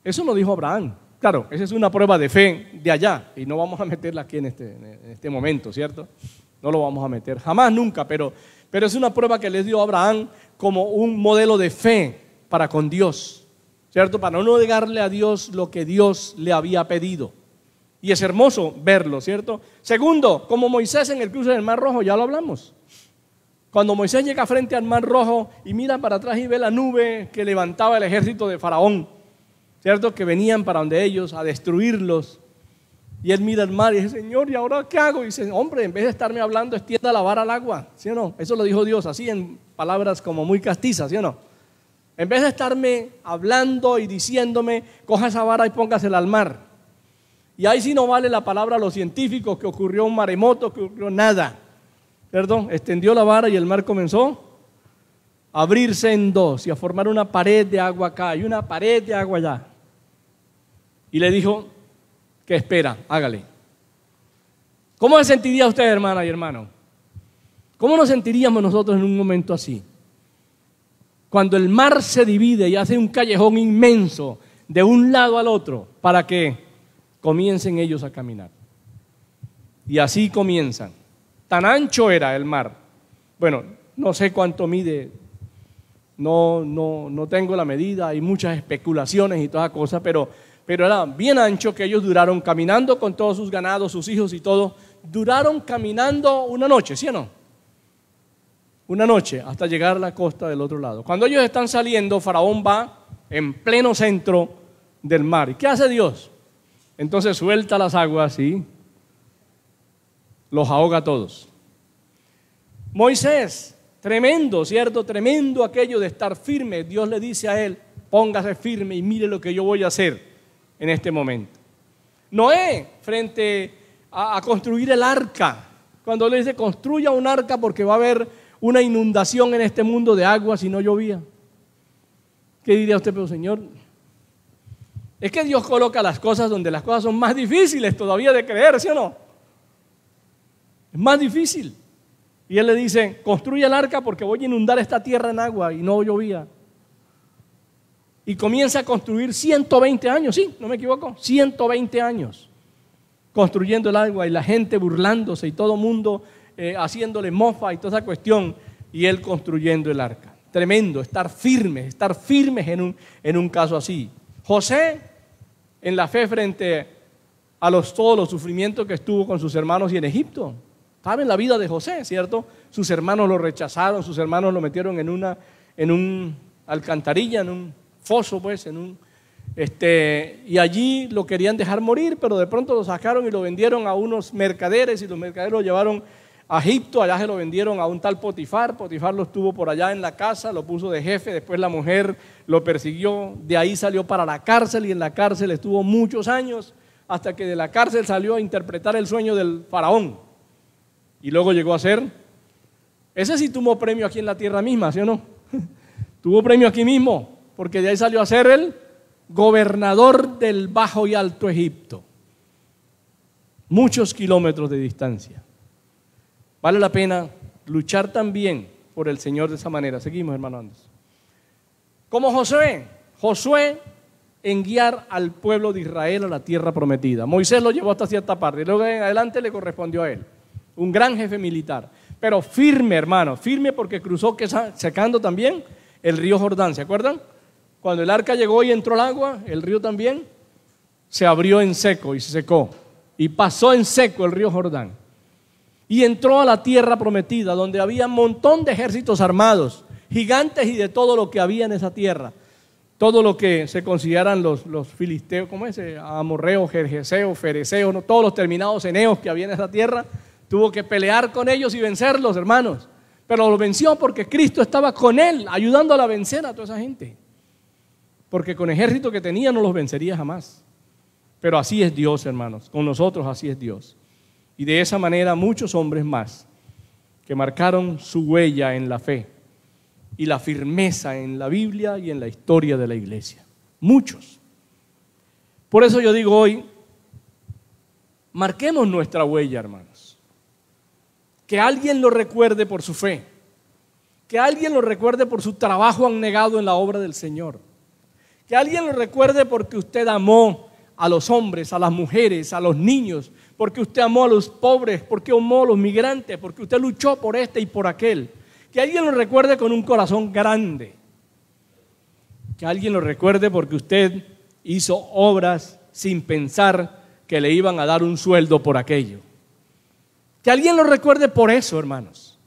Eso lo dijo Abraham. Claro, esa es una prueba de fe de allá. Y no vamos a meterla aquí en este momento, ¿cierto? No lo vamos a meter. Jamás, nunca. Pero es una prueba que le dio a Abraham como un modelo de fe para con Dios. ¿Cierto? Para no negarle a Dios lo que Dios le había pedido. Y es hermoso verlo, ¿cierto? Segundo, como Moisés en el cruce del Mar Rojo, ya lo hablamos. Cuando Moisés llega frente al Mar Rojo y mira para atrás y ve la nube que levantaba el ejército de Faraón, ¿cierto? Que venían para donde ellos a destruirlos. Y él mira el mar y dice, Señor, ¿y ahora qué hago? Y dice, hombre, en vez de estarme hablando, extienda la vara al agua, ¿sí o no? Eso lo dijo Dios, así en palabras como muy castizas, ¿sí o no? En vez de estarme hablando y diciéndome, coja esa vara y póngasela al mar. Y ahí sí no vale la palabra a los científicos que ocurrió un maremoto, que ocurrió nada. Perdón, extendió la vara y el mar comenzó a abrirse en dos y a formar una pared de agua acá y una pared de agua allá. Y le dijo, ¿qué espera? Hágale. ¿Cómo se sentiría usted, hermana y hermano? ¿Cómo nos sentiríamos nosotros en un momento así? Cuando el mar se divide y hace un callejón inmenso de un lado al otro para que comiencen ellos a caminar. Y así comienzan. Tan ancho era el mar. Bueno, no sé cuánto mide, no tengo la medida, hay muchas especulaciones y toda cosa, pero era bien ancho que ellos duraron caminando con todos sus ganados, sus hijos y todo. Duraron caminando una noche, ¿sí o no? Una noche hasta llegar a la costa del otro lado. Cuando ellos están saliendo, Faraón va en pleno centro del mar. ¿Y qué hace Dios? Entonces suelta las aguas y los ahoga a todos. Moisés, tremendo, ¿cierto? Tremendo aquello de estar firme. Dios le dice a él, póngase firme y mire lo que yo voy a hacer en este momento. Noé, frente a construir el arca, cuando le dice, construya un arca porque va a haber una inundación en este mundo de agua si no llovía. ¿Qué diría usted, pero Señor? Es que Dios coloca las cosas donde las cosas son más difíciles todavía de creer, ¿sí o no? Es más difícil. Y él le dice, construye el arca porque voy a inundar esta tierra en agua y no llovía. Y comienza a construir 120 años, sí, no me equivoco, 120 años construyendo el agua y la gente burlándose y todo el mundo haciéndole mofa y toda esa cuestión, y él construyendo el arca. Tremendo, estar firmes en un caso así. José, en la fe frente a todos los sufrimientos que estuvo con sus hermanos y en Egipto. ¿Saben la vida de José, cierto? Sus hermanos lo rechazaron, sus hermanos lo metieron en un alcantarilla, en un foso, pues, y allí lo querían dejar morir, pero de pronto lo sacaron y lo vendieron a unos mercaderes, y los mercaderes lo llevaron a Egipto. Allá se lo vendieron a un tal Potifar. Potifar lo estuvo por allá en la casa, lo puso de jefe, después la mujer lo persiguió, de ahí salió para la cárcel y en la cárcel estuvo muchos años, hasta que de la cárcel salió a interpretar el sueño del faraón y luego llegó a ser, ese sí tuvo premio aquí en la tierra misma, ¿sí o no? Tuvo premio aquí mismo, porque de ahí salió a ser el gobernador del Bajo y Alto Egipto, muchos kilómetros de distancia. Vale la pena luchar también por el Señor de esa manera. Seguimos, hermano Andrés. Como Josué en guiar al pueblo de Israel a la tierra prometida. Moisés lo llevó hasta cierta parte y luego en adelante le correspondió a él. Un gran jefe militar, pero firme, hermano, firme porque cruzó secando también el río Jordán. ¿Se acuerdan? Cuando el arca llegó y entró el agua, el río también se abrió en seco y se secó. Y pasó en seco el río Jordán. Y entró a la tierra prometida, donde había un montón de ejércitos armados, gigantes y de todo lo que había en esa tierra. Todo lo que se consideran los filisteos, ¿cómo es? Amorreos, jerjeseos, fereceos, ¿no? Todos los terminados eneos que había en esa tierra, tuvo que pelear con ellos y vencerlos, hermanos. Pero lo venció porque Cristo estaba con él, ayudándolo a vencer a toda esa gente. Porque con el ejército que tenía no los vencería jamás. Pero así es Dios, hermanos, con nosotros así es Dios. Y de esa manera muchos hombres más que marcaron su huella en la fe y la firmeza en la Biblia y en la historia de la iglesia. Muchos. Por eso yo digo hoy, marquemos nuestra huella, hermanos. Que alguien lo recuerde por su fe. Que alguien lo recuerde por su trabajo abnegado en la obra del Señor. Que alguien lo recuerde porque usted amó a los hombres, a las mujeres, a los niños, porque usted amó a los pobres, porque amó a los migrantes, porque usted luchó por este y por aquel. Que alguien lo recuerde con un corazón grande. Que alguien lo recuerde porque usted hizo obras sin pensar que le iban a dar un sueldo por aquello. Que alguien lo recuerde por eso, hermanos.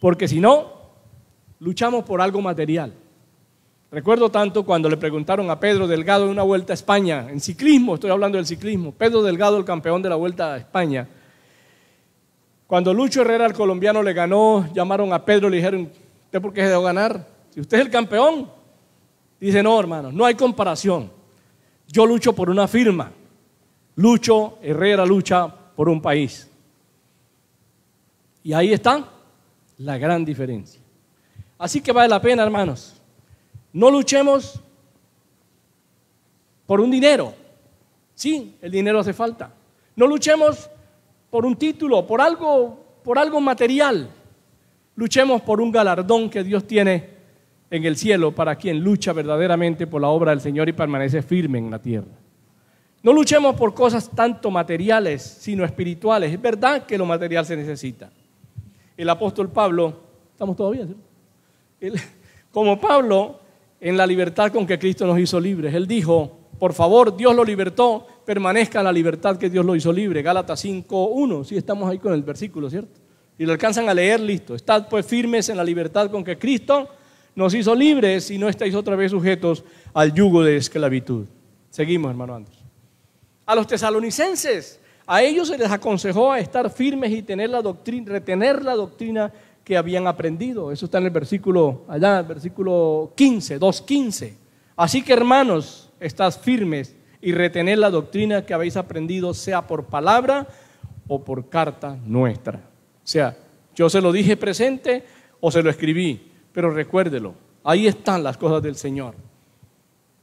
Porque si no, luchamos por algo material. Recuerdo tanto cuando le preguntaron a Pedro Delgado en una Vuelta a España, en ciclismo, estoy hablando del ciclismo, Pedro Delgado, el campeón de la Vuelta a España. Cuando Lucho Herrera, el colombiano, le ganó, llamaron a Pedro y le dijeron, ¿usted por qué se dejó ganar? Si usted es el campeón. Dice, no, hermano, no hay comparación. Yo lucho por una firma. Lucho Herrera lucha por un país. Y ahí está la gran diferencia. Así que vale la pena, hermanos. No luchemos por un dinero. Sí, el dinero hace falta. No luchemos por un título, por algo material. Luchemos por un galardón que Dios tiene en el cielo para quien lucha verdaderamente por la obra del Señor y permanece firme en la tierra. No luchemos por cosas tanto materiales, sino espirituales. Es verdad que lo material se necesita. El apóstol Pablo, ¿estamos todavía? ¿Sí? Como Pablo, en la libertad con que Cristo nos hizo libres, él dijo, por favor, Dios lo libertó, permanezca en la libertad que Dios lo hizo libre. Gálatas 5:1, sí, estamos ahí con el versículo, ¿cierto? Y lo alcanzan a leer, listo. Estad pues firmes en la libertad con que Cristo nos hizo libres y no estáis otra vez sujetos al yugo de esclavitud. Seguimos, hermano Andrés. A los tesalonicenses, a ellos se les aconsejó a estar firmes y retener la doctrina que habían aprendido. Eso está en el versículo, allá, el versículo 15, 2:15. Así que, hermanos, estad firmes y retened la doctrina que habéis aprendido, sea por palabra o por carta nuestra. O sea, yo se lo dije presente o se lo escribí, pero recuérdelo, ahí están las cosas del Señor.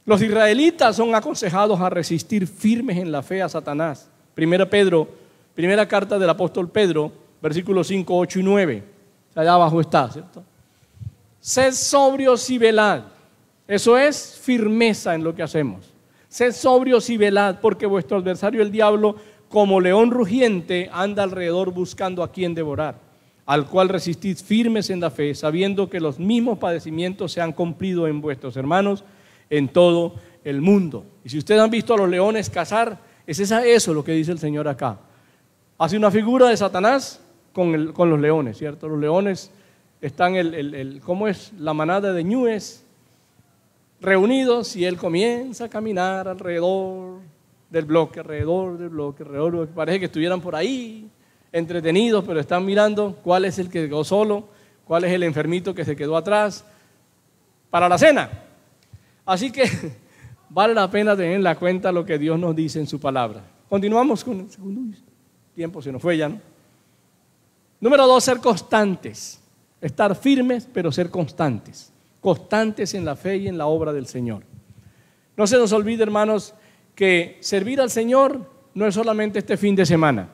Los israelitas son aconsejados a resistir firmes en la fe a Satanás. Primera carta del apóstol Pedro, versículos 5, 8 y 9. Allá abajo está, ¿cierto? Sed sobrios y velad. Eso es firmeza en lo que hacemos. Sed sobrios y velad, porque vuestro adversario el diablo, como león rugiente, anda alrededor buscando a quien devorar, al cual resistid firmes en la fe, sabiendo que los mismos padecimientos se han cumplido en vuestros hermanos en todo el mundo. Y si ustedes han visto a los leones cazar, es eso lo que dice el Señor acá. Hace una figura de Satanás con los leones, ¿cierto? Los leones están, ¿cómo es? La manada de ñúes reunidos y él comienza a caminar alrededor del bloque, parece que estuvieran por ahí entretenidos, pero están mirando cuál es el que quedó solo, cuál es el enfermito que se quedó atrás para la cena. Así que vale la pena tener en la cuenta lo que Dios nos dice en su palabra. Continuamos con el segundo tiempo, se nos fue ya, ¿no? Número 2, ser constantes. Estar firmes, pero ser constantes. Constantes en la fe y en la obra del Señor. No se nos olvide, hermanos, que servir al Señor no es solamente este fin de semana.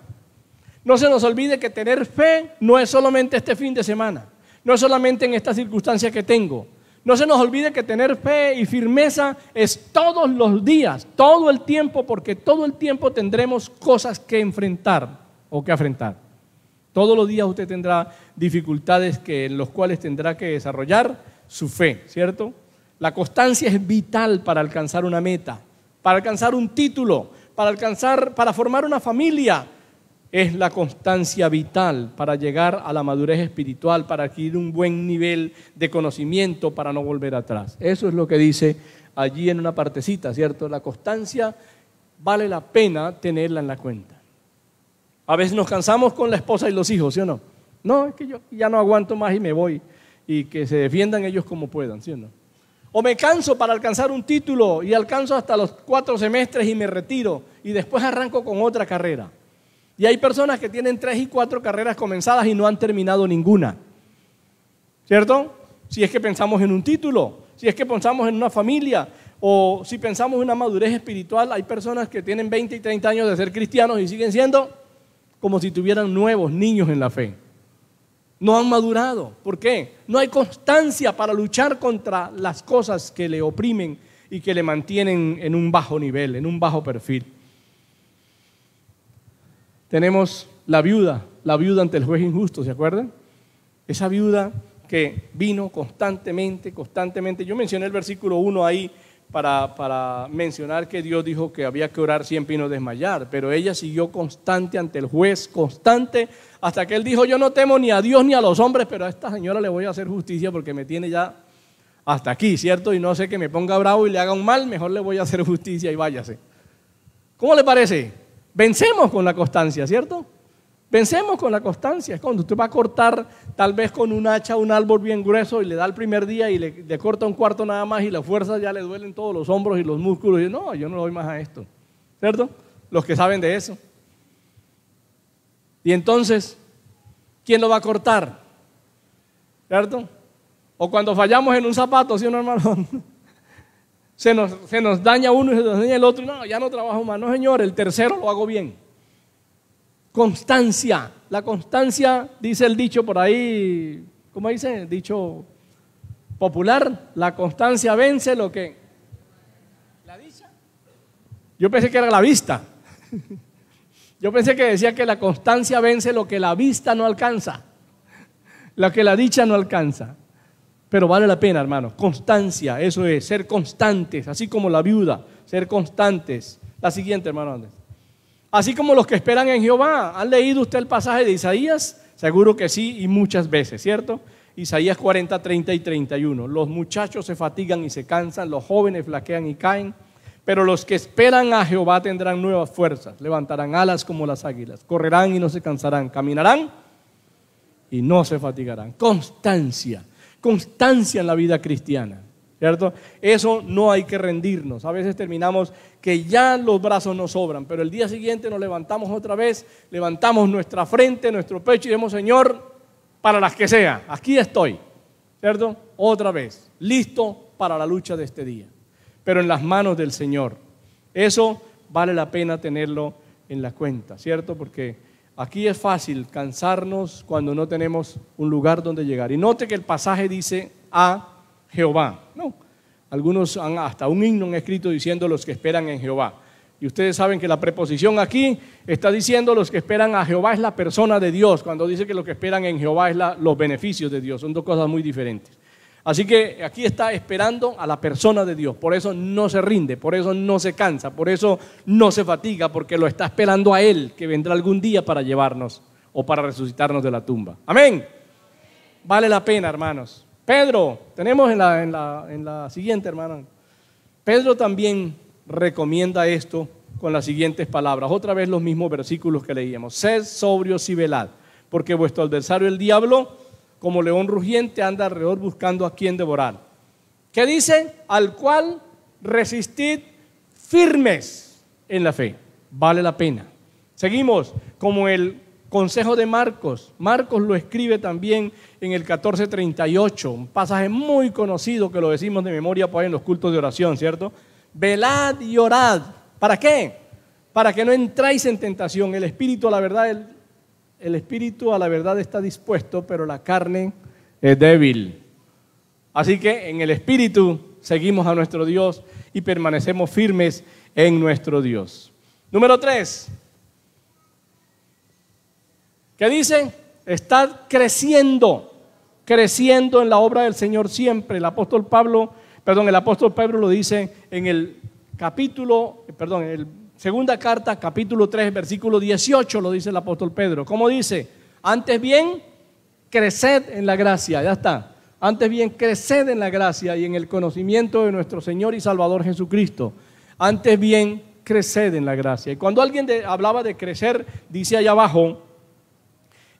No se nos olvide que tener fe no es solamente este fin de semana, no es solamente en esta circunstancia que tengo. No se nos olvide que tener fe y firmeza es todos los días, todo el tiempo, porque todo el tiempo tendremos cosas que enfrentar o que afrontar. Todos los días usted tendrá dificultades en los cuales tendrá que desarrollar su fe, ¿cierto? La constancia es vital para alcanzar una meta, para alcanzar un título, para formar una familia. Es la constancia vital para llegar a la madurez espiritual, para adquirir un buen nivel de conocimiento, para no volver atrás. Eso es lo que dice allí en una partecita, ¿cierto? La constancia vale la pena tenerla en la cuenta. A veces nos cansamos con la esposa y los hijos, ¿sí o no? No, es que yo ya no aguanto más y me voy, y que se defiendan ellos como puedan, ¿sí o no? O me canso para alcanzar un título y alcanzo hasta los 4 semestres y me retiro y después arranco con otra carrera. Y hay personas que tienen 3 y 4 carreras comenzadas y no han terminado ninguna, ¿cierto? Si es que pensamos en un título, si es que pensamos en una familia, o si pensamos en una madurez espiritual, hay personas que tienen 20 y 30 años de ser cristianos y siguen siendo como si tuvieran nuevos niños en la fe. No han madurado. ¿Por qué? No hay constancia para luchar contra las cosas que le oprimen y que le mantienen en un bajo nivel, en un bajo perfil. Tenemos la viuda ante el juez injusto, ¿se acuerdan? Esa viuda que vino constantemente. Yo mencioné el versículo 1 ahí para mencionar que Dios dijo que había que orar siempre y no desmayar, pero ella siguió constante ante el juez, constante, hasta que él dijo: yo no temo ni a Dios ni a los hombres, pero a esta señora le voy a hacer justicia porque me tiene ya hasta aquí, ¿cierto? Y no sé que me ponga bravo y le haga un mal, mejor le voy a hacer justicia y váyase. ¿Cómo le parece? Vencemos con la constancia, ¿cierto? Vencemos con la constancia. Es cuando usted va a cortar tal vez con un hacha un árbol bien grueso y le da el primer día y le corta un cuarto nada más y la fuerza ya le duelen todos los hombros y los músculos. Y no, yo no doy más a esto, ¿cierto? Los que saben de eso. Y entonces, ¿quién lo va a cortar? ¿Cierto? O cuando fallamos en un zapato, ¿sí o no, hermano? Se nos daña uno y se nos daña el otro. No, ya no trabajo más. No, señor, el tercero lo hago bien. Constancia. La constancia, dice el dicho por ahí, ¿cómo dice? Dicho popular. La constancia vence lo que... ¿La dicha? Yo pensé que era la vista. Yo pensé que decía que la constancia vence lo que la vista no alcanza. Lo que la dicha no alcanza. Pero vale la pena, hermanos. Constancia, eso es, ser constantes, así como la viuda, ser constantes. La siguiente, hermano Andrés. Así como los que esperan en Jehová. ¿Han leído usted el pasaje de Isaías? Seguro que sí, y muchas veces, ¿cierto? Isaías 40, 30 y 31. Los muchachos se fatigan y se cansan, los jóvenes flaquean y caen, pero los que esperan a Jehová tendrán nuevas fuerzas, levantarán alas como las águilas, correrán y no se cansarán, caminarán y no se fatigarán. Constancia en la vida cristiana, ¿cierto? Eso no hay que rendirnos. A veces terminamos que ya los brazos nos sobran, pero el día siguiente nos levantamos otra vez, levantamos nuestra frente, nuestro pecho y decimos: Señor, para las que sea, aquí estoy, ¿cierto? Otra vez, listo para la lucha de este día, pero en las manos del Señor. Eso vale la pena tenerlo en la cuenta, ¿cierto? Porque aquí es fácil cansarnos cuando no tenemos un lugar donde llegar. Y note que el pasaje dice a Jehová. No, algunos hasta un himno han escrito diciendo los que esperan en Jehová. Y ustedes saben que la preposición aquí está diciendo los que esperan a Jehová es la persona de Dios. Cuando dice que los que esperan en Jehová es los beneficios de Dios. Son dos cosas muy diferentes. Así que aquí está esperando a la persona de Dios. Por eso no se rinde, por eso no se cansa, por eso no se fatiga, porque lo está esperando a Él, que vendrá algún día para llevarnos o para resucitarnos de la tumba. Amén. Vale la pena, hermanos. Pedro, tenemos en la siguiente, hermano. Pedro también recomienda esto con las siguientes palabras. Otra vez los mismos versículos que leíamos. Sed sobrios y velad, porque vuestro adversario el diablo, como león rugiente, anda alrededor buscando a quien devorar. ¿Qué dice? Al cual resistid firmes en la fe. Vale la pena. Seguimos, como el consejo de Marcos. Marcos lo escribe también en el 14:38, un pasaje muy conocido que lo decimos de memoria por ahí en los cultos de oración, ¿cierto? Velad y orad. ¿Para qué? Para que no entráis en tentación. El espíritu, la verdad, el espíritu a la verdad está dispuesto, pero la carne es débil. Así que en el espíritu seguimos a nuestro Dios y permanecemos firmes en nuestro Dios. Número 3. ¿Qué dice? Estad creciendo en la obra del Señor siempre. El apóstol Pablo lo dice en el segunda carta, capítulo 3, versículo 18, lo dice el apóstol Pedro. ¿Cómo dice? Antes bien, creced en la gracia. Ya está. Antes bien, creced en la gracia y en el conocimiento de nuestro Señor y Salvador Jesucristo. Antes bien, creced en la gracia. Y cuando alguien hablaba de crecer, dice allá abajo,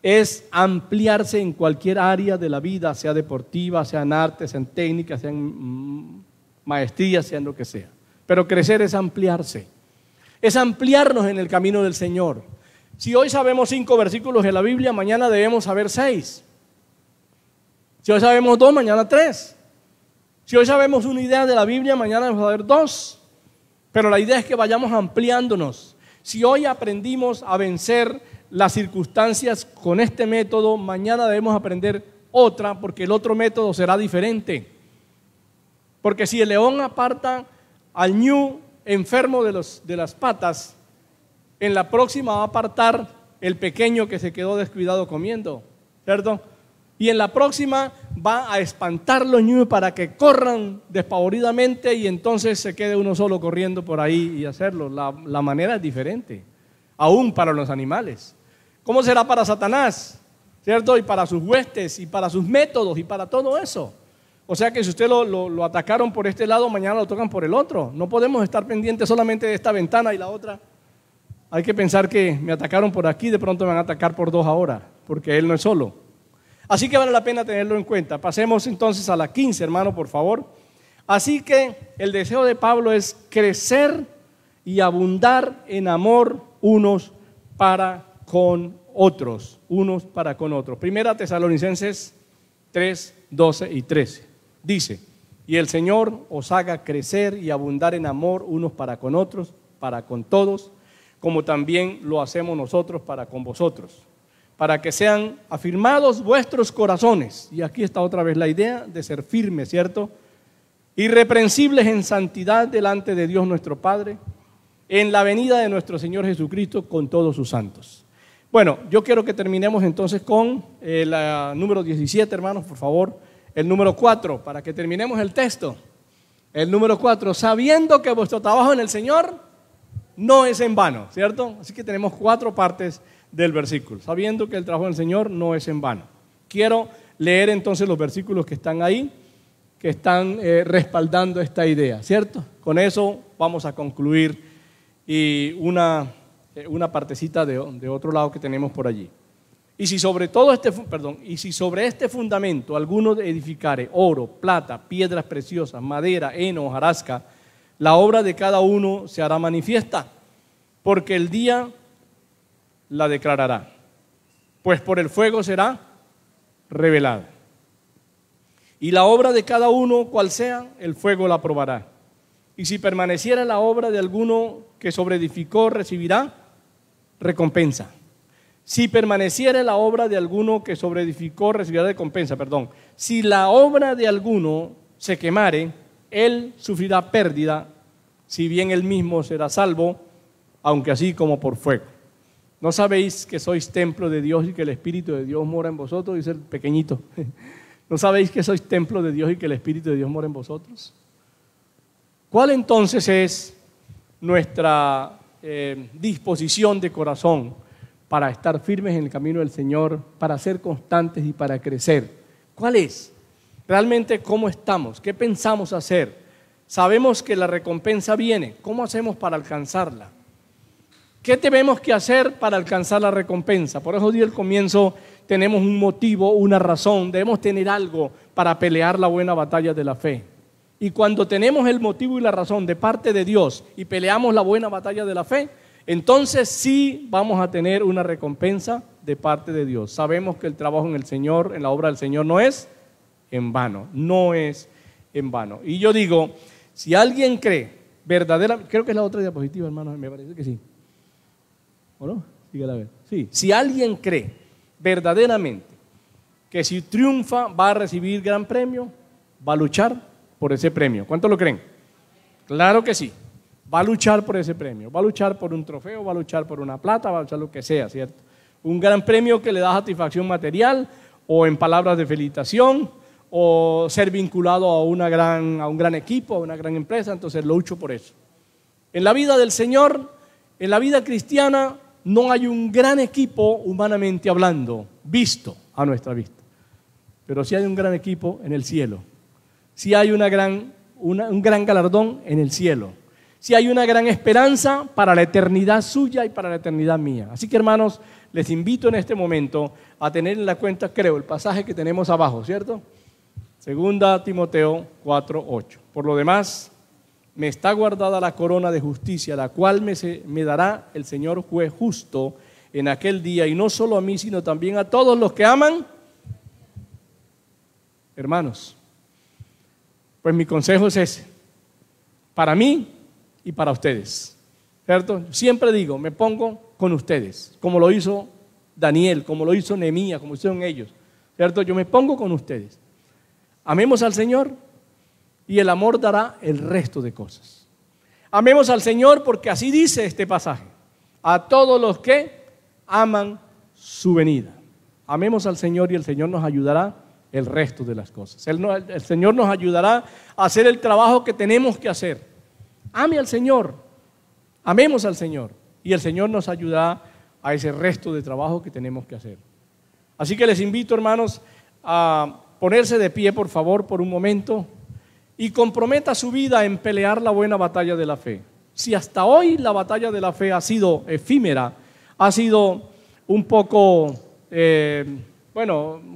es ampliarse en cualquier área de la vida, sea deportiva, sea en arte, sea en técnica, sea en maestría, sea en lo que sea. Pero crecer es ampliarse. Es ampliarnos en el camino del Señor. Si hoy sabemos 5 versículos de la Biblia, mañana debemos saber 6. Si hoy sabemos 2, mañana 3. Si hoy sabemos una idea de la Biblia, mañana debemos saber 2. Pero la idea es que vayamos ampliándonos. Si hoy aprendimos a vencer las circunstancias con este método, mañana debemos aprender otra, porque el otro método será diferente. Porque si el león aparta al ñu enfermo de las patas, en la próxima va a apartar el pequeño que se quedó descuidado comiendo, ¿cierto? Y en la próxima va a espantar los ñus para que corran despavoridamente y entonces se quede uno solo corriendo por ahí y hacerlo. La manera es diferente, aún para los animales. ¿Cómo será para Satanás? ¿Cierto? Y para sus huestes, y para sus métodos, y para todo eso. O sea que si usted lo atacaron por este lado, mañana lo tocan por el otro. No podemos estar pendientes solamente de esta ventana y la otra. Hay que pensar que me atacaron por aquí, de pronto me van a atacar por 2 ahora, porque él no es solo. Así que vale la pena tenerlo en cuenta. Pasemos entonces a la 15, hermano, por favor. Así que el deseo de Pablo es crecer y abundar en amor unos para con otros. Unos para con otros. Primera Tesalonicenses 3, 12 y 13. Dice, y el Señor os haga crecer y abundar en amor unos para con otros, para con todos, como también lo hacemos nosotros para con vosotros, para que sean afirmados vuestros corazones. Y aquí está otra vez la idea de ser firmes, ¿cierto? Irreprensibles en santidad delante de Dios nuestro Padre, en la venida de nuestro Señor Jesucristo con todos sus santos. Bueno, yo quiero que terminemos entonces con el número 17, hermanos, por favor. El número 4, para que terminemos el texto. El número 4, sabiendo que vuestro trabajo en el Señor no es en vano, ¿cierto? Así que tenemos 4 partes del versículo, sabiendo que el trabajo del Señor no es en vano. Quiero leer entonces los versículos que están ahí, que están respaldando esta idea, ¿cierto? Con eso vamos a concluir y una partecita de otro lado que tenemos por allí. Y si sobre este fundamento alguno edificare oro, plata, piedras preciosas, madera, heno, hojarasca, la obra de cada uno se hará manifiesta, porque el día la declarará, pues por el fuego será revelada. Y la obra de cada uno, cual sea, el fuego la probará. Y si permaneciera la obra de alguno que sobreedificó, recibirá recompensa. Si permaneciera la obra de alguno que sobreedificó, recibirá recompensa, Si la obra de alguno se quemare, él sufrirá pérdida, si bien él mismo será salvo, aunque así como por fuego. ¿No sabéis que sois templo de Dios y que el Espíritu de Dios mora en vosotros? Dice el pequeñito. ¿No sabéis que sois templo de Dios y que el Espíritu de Dios mora en vosotros? ¿Cuál entonces es nuestra disposición de corazón para estar firmes en el camino del Señor, para ser constantes y para crecer? ¿Cuál es? Realmente, ¿cómo estamos? ¿Qué pensamos hacer? Sabemos que la recompensa viene. ¿Cómo hacemos para alcanzarla? ¿Qué tenemos que hacer para alcanzar la recompensa? Por eso di al comienzo, tenemos un motivo, una razón, debemos tener algo para pelear la buena batalla de la fe. Y cuando tenemos el motivo y la razón de parte de Dios y peleamos la buena batalla de la fe, entonces sí vamos a tener una recompensa de parte de Dios. Sabemos que el trabajo en el Señor, en la obra del Señor, no es en vano, no es en vano. Y yo digo, si alguien cree verdaderamente, creo que es la otra diapositiva, hermano, me parece que sí. ¿O no? Dígale a ver. Sí. Si alguien cree verdaderamente que si triunfa va a recibir gran premio, va a luchar por ese premio. ¿Cuántos lo creen? Claro que sí. Va a luchar por ese premio. Va a luchar por un trofeo, va a luchar por una plata, va a luchar lo que sea, ¿cierto? Un gran premio que le da satisfacción material o en palabras de felicitación o ser vinculado a un gran equipo, a una gran empresa. Entonces lucho por eso. En la vida del Señor, en la vida cristiana, no hay un gran equipo humanamente hablando, visto a nuestra vista. Pero sí hay un gran equipo en el cielo. Sí hay un gran galardón en el cielo. Sí hay una gran esperanza para la eternidad suya y para la eternidad mía. Así que, hermanos, les invito en este momento a tener en la cuenta, creo, el pasaje que tenemos abajo, ¿cierto? 2 Timoteo 4:8. Por lo demás, me está guardada la corona de justicia, la cual me dará el Señor juez justo en aquel día, y no solo a mí, sino también a todos los que aman. Hermanos, pues mi consejo es ese, para mí y para ustedes, ¿cierto? Siempre digo, me pongo con ustedes, como lo hizo Daniel, como lo hizo Nehemías, como hicieron ellos, ¿cierto? Yo me pongo con ustedes. Amemos al Señor y el amor dará el resto de cosas. Amemos al Señor porque así dice este pasaje, a todos los que aman su venida. Amemos al Señor y el Señor nos ayudará el resto de las cosas. El Señor nos ayudará a hacer el trabajo que tenemos que hacer. Ame al Señor, amemos al Señor y el Señor nos ayudará a ese resto de trabajo que tenemos que hacer. Así que les invito, hermanos, a ponerse de pie, por favor, por un momento y comprometa su vida en pelear la buena batalla de la fe. Si hasta hoy la batalla de la fe ha sido efímera, ha sido un poco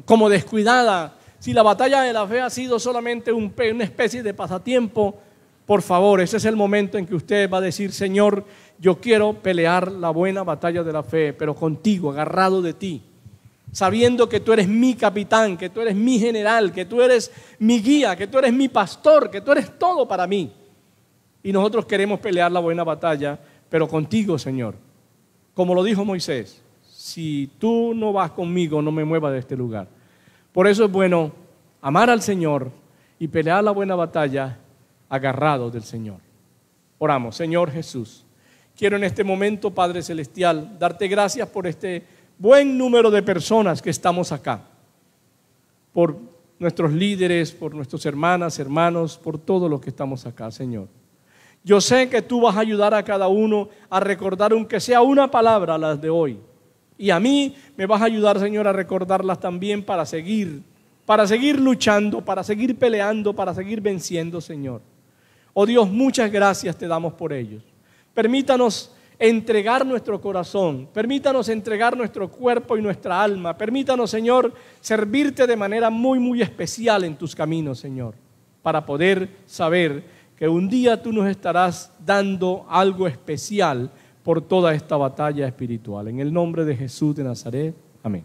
como descuidada, si la batalla de la fe ha sido solamente una especie de pasatiempo, por favor, ese es el momento en que usted va a decir, Señor, yo quiero pelear la buena batalla de la fe, pero contigo, agarrado de ti, sabiendo que tú eres mi capitán, que tú eres mi general, que tú eres mi guía, que tú eres mi pastor, que tú eres todo para mí. Y nosotros queremos pelear la buena batalla, pero contigo, Señor. Como lo dijo Moisés, si tú no vas conmigo, no me muevas de este lugar. Por eso es bueno amar al Señor y pelear la buena batalla agarrado del Señor. Oramos. Señor Jesús, quiero en este momento, Padre Celestial, darte gracias por este buen número de personas que estamos acá, por nuestros líderes, por nuestras hermanas, hermanos, por todos los que estamos acá, Señor. Yo sé que tú vas a ayudar a cada uno a recordar, aunque sea una palabra, las de hoy. Y a mí me vas a ayudar, Señor, a recordarlas también para seguir luchando, para seguir peleando, para seguir venciendo, Señor. Oh Dios, muchas gracias te damos por ellos. Permítanos entregar nuestro corazón, permítanos entregar nuestro cuerpo y nuestra alma, permítanos, Señor, servirte de manera muy, muy especial en tus caminos, Señor, para poder saber que un día tú nos estarás dando algo especial por toda esta batalla espiritual. En el nombre de Jesús de Nazaret, amén.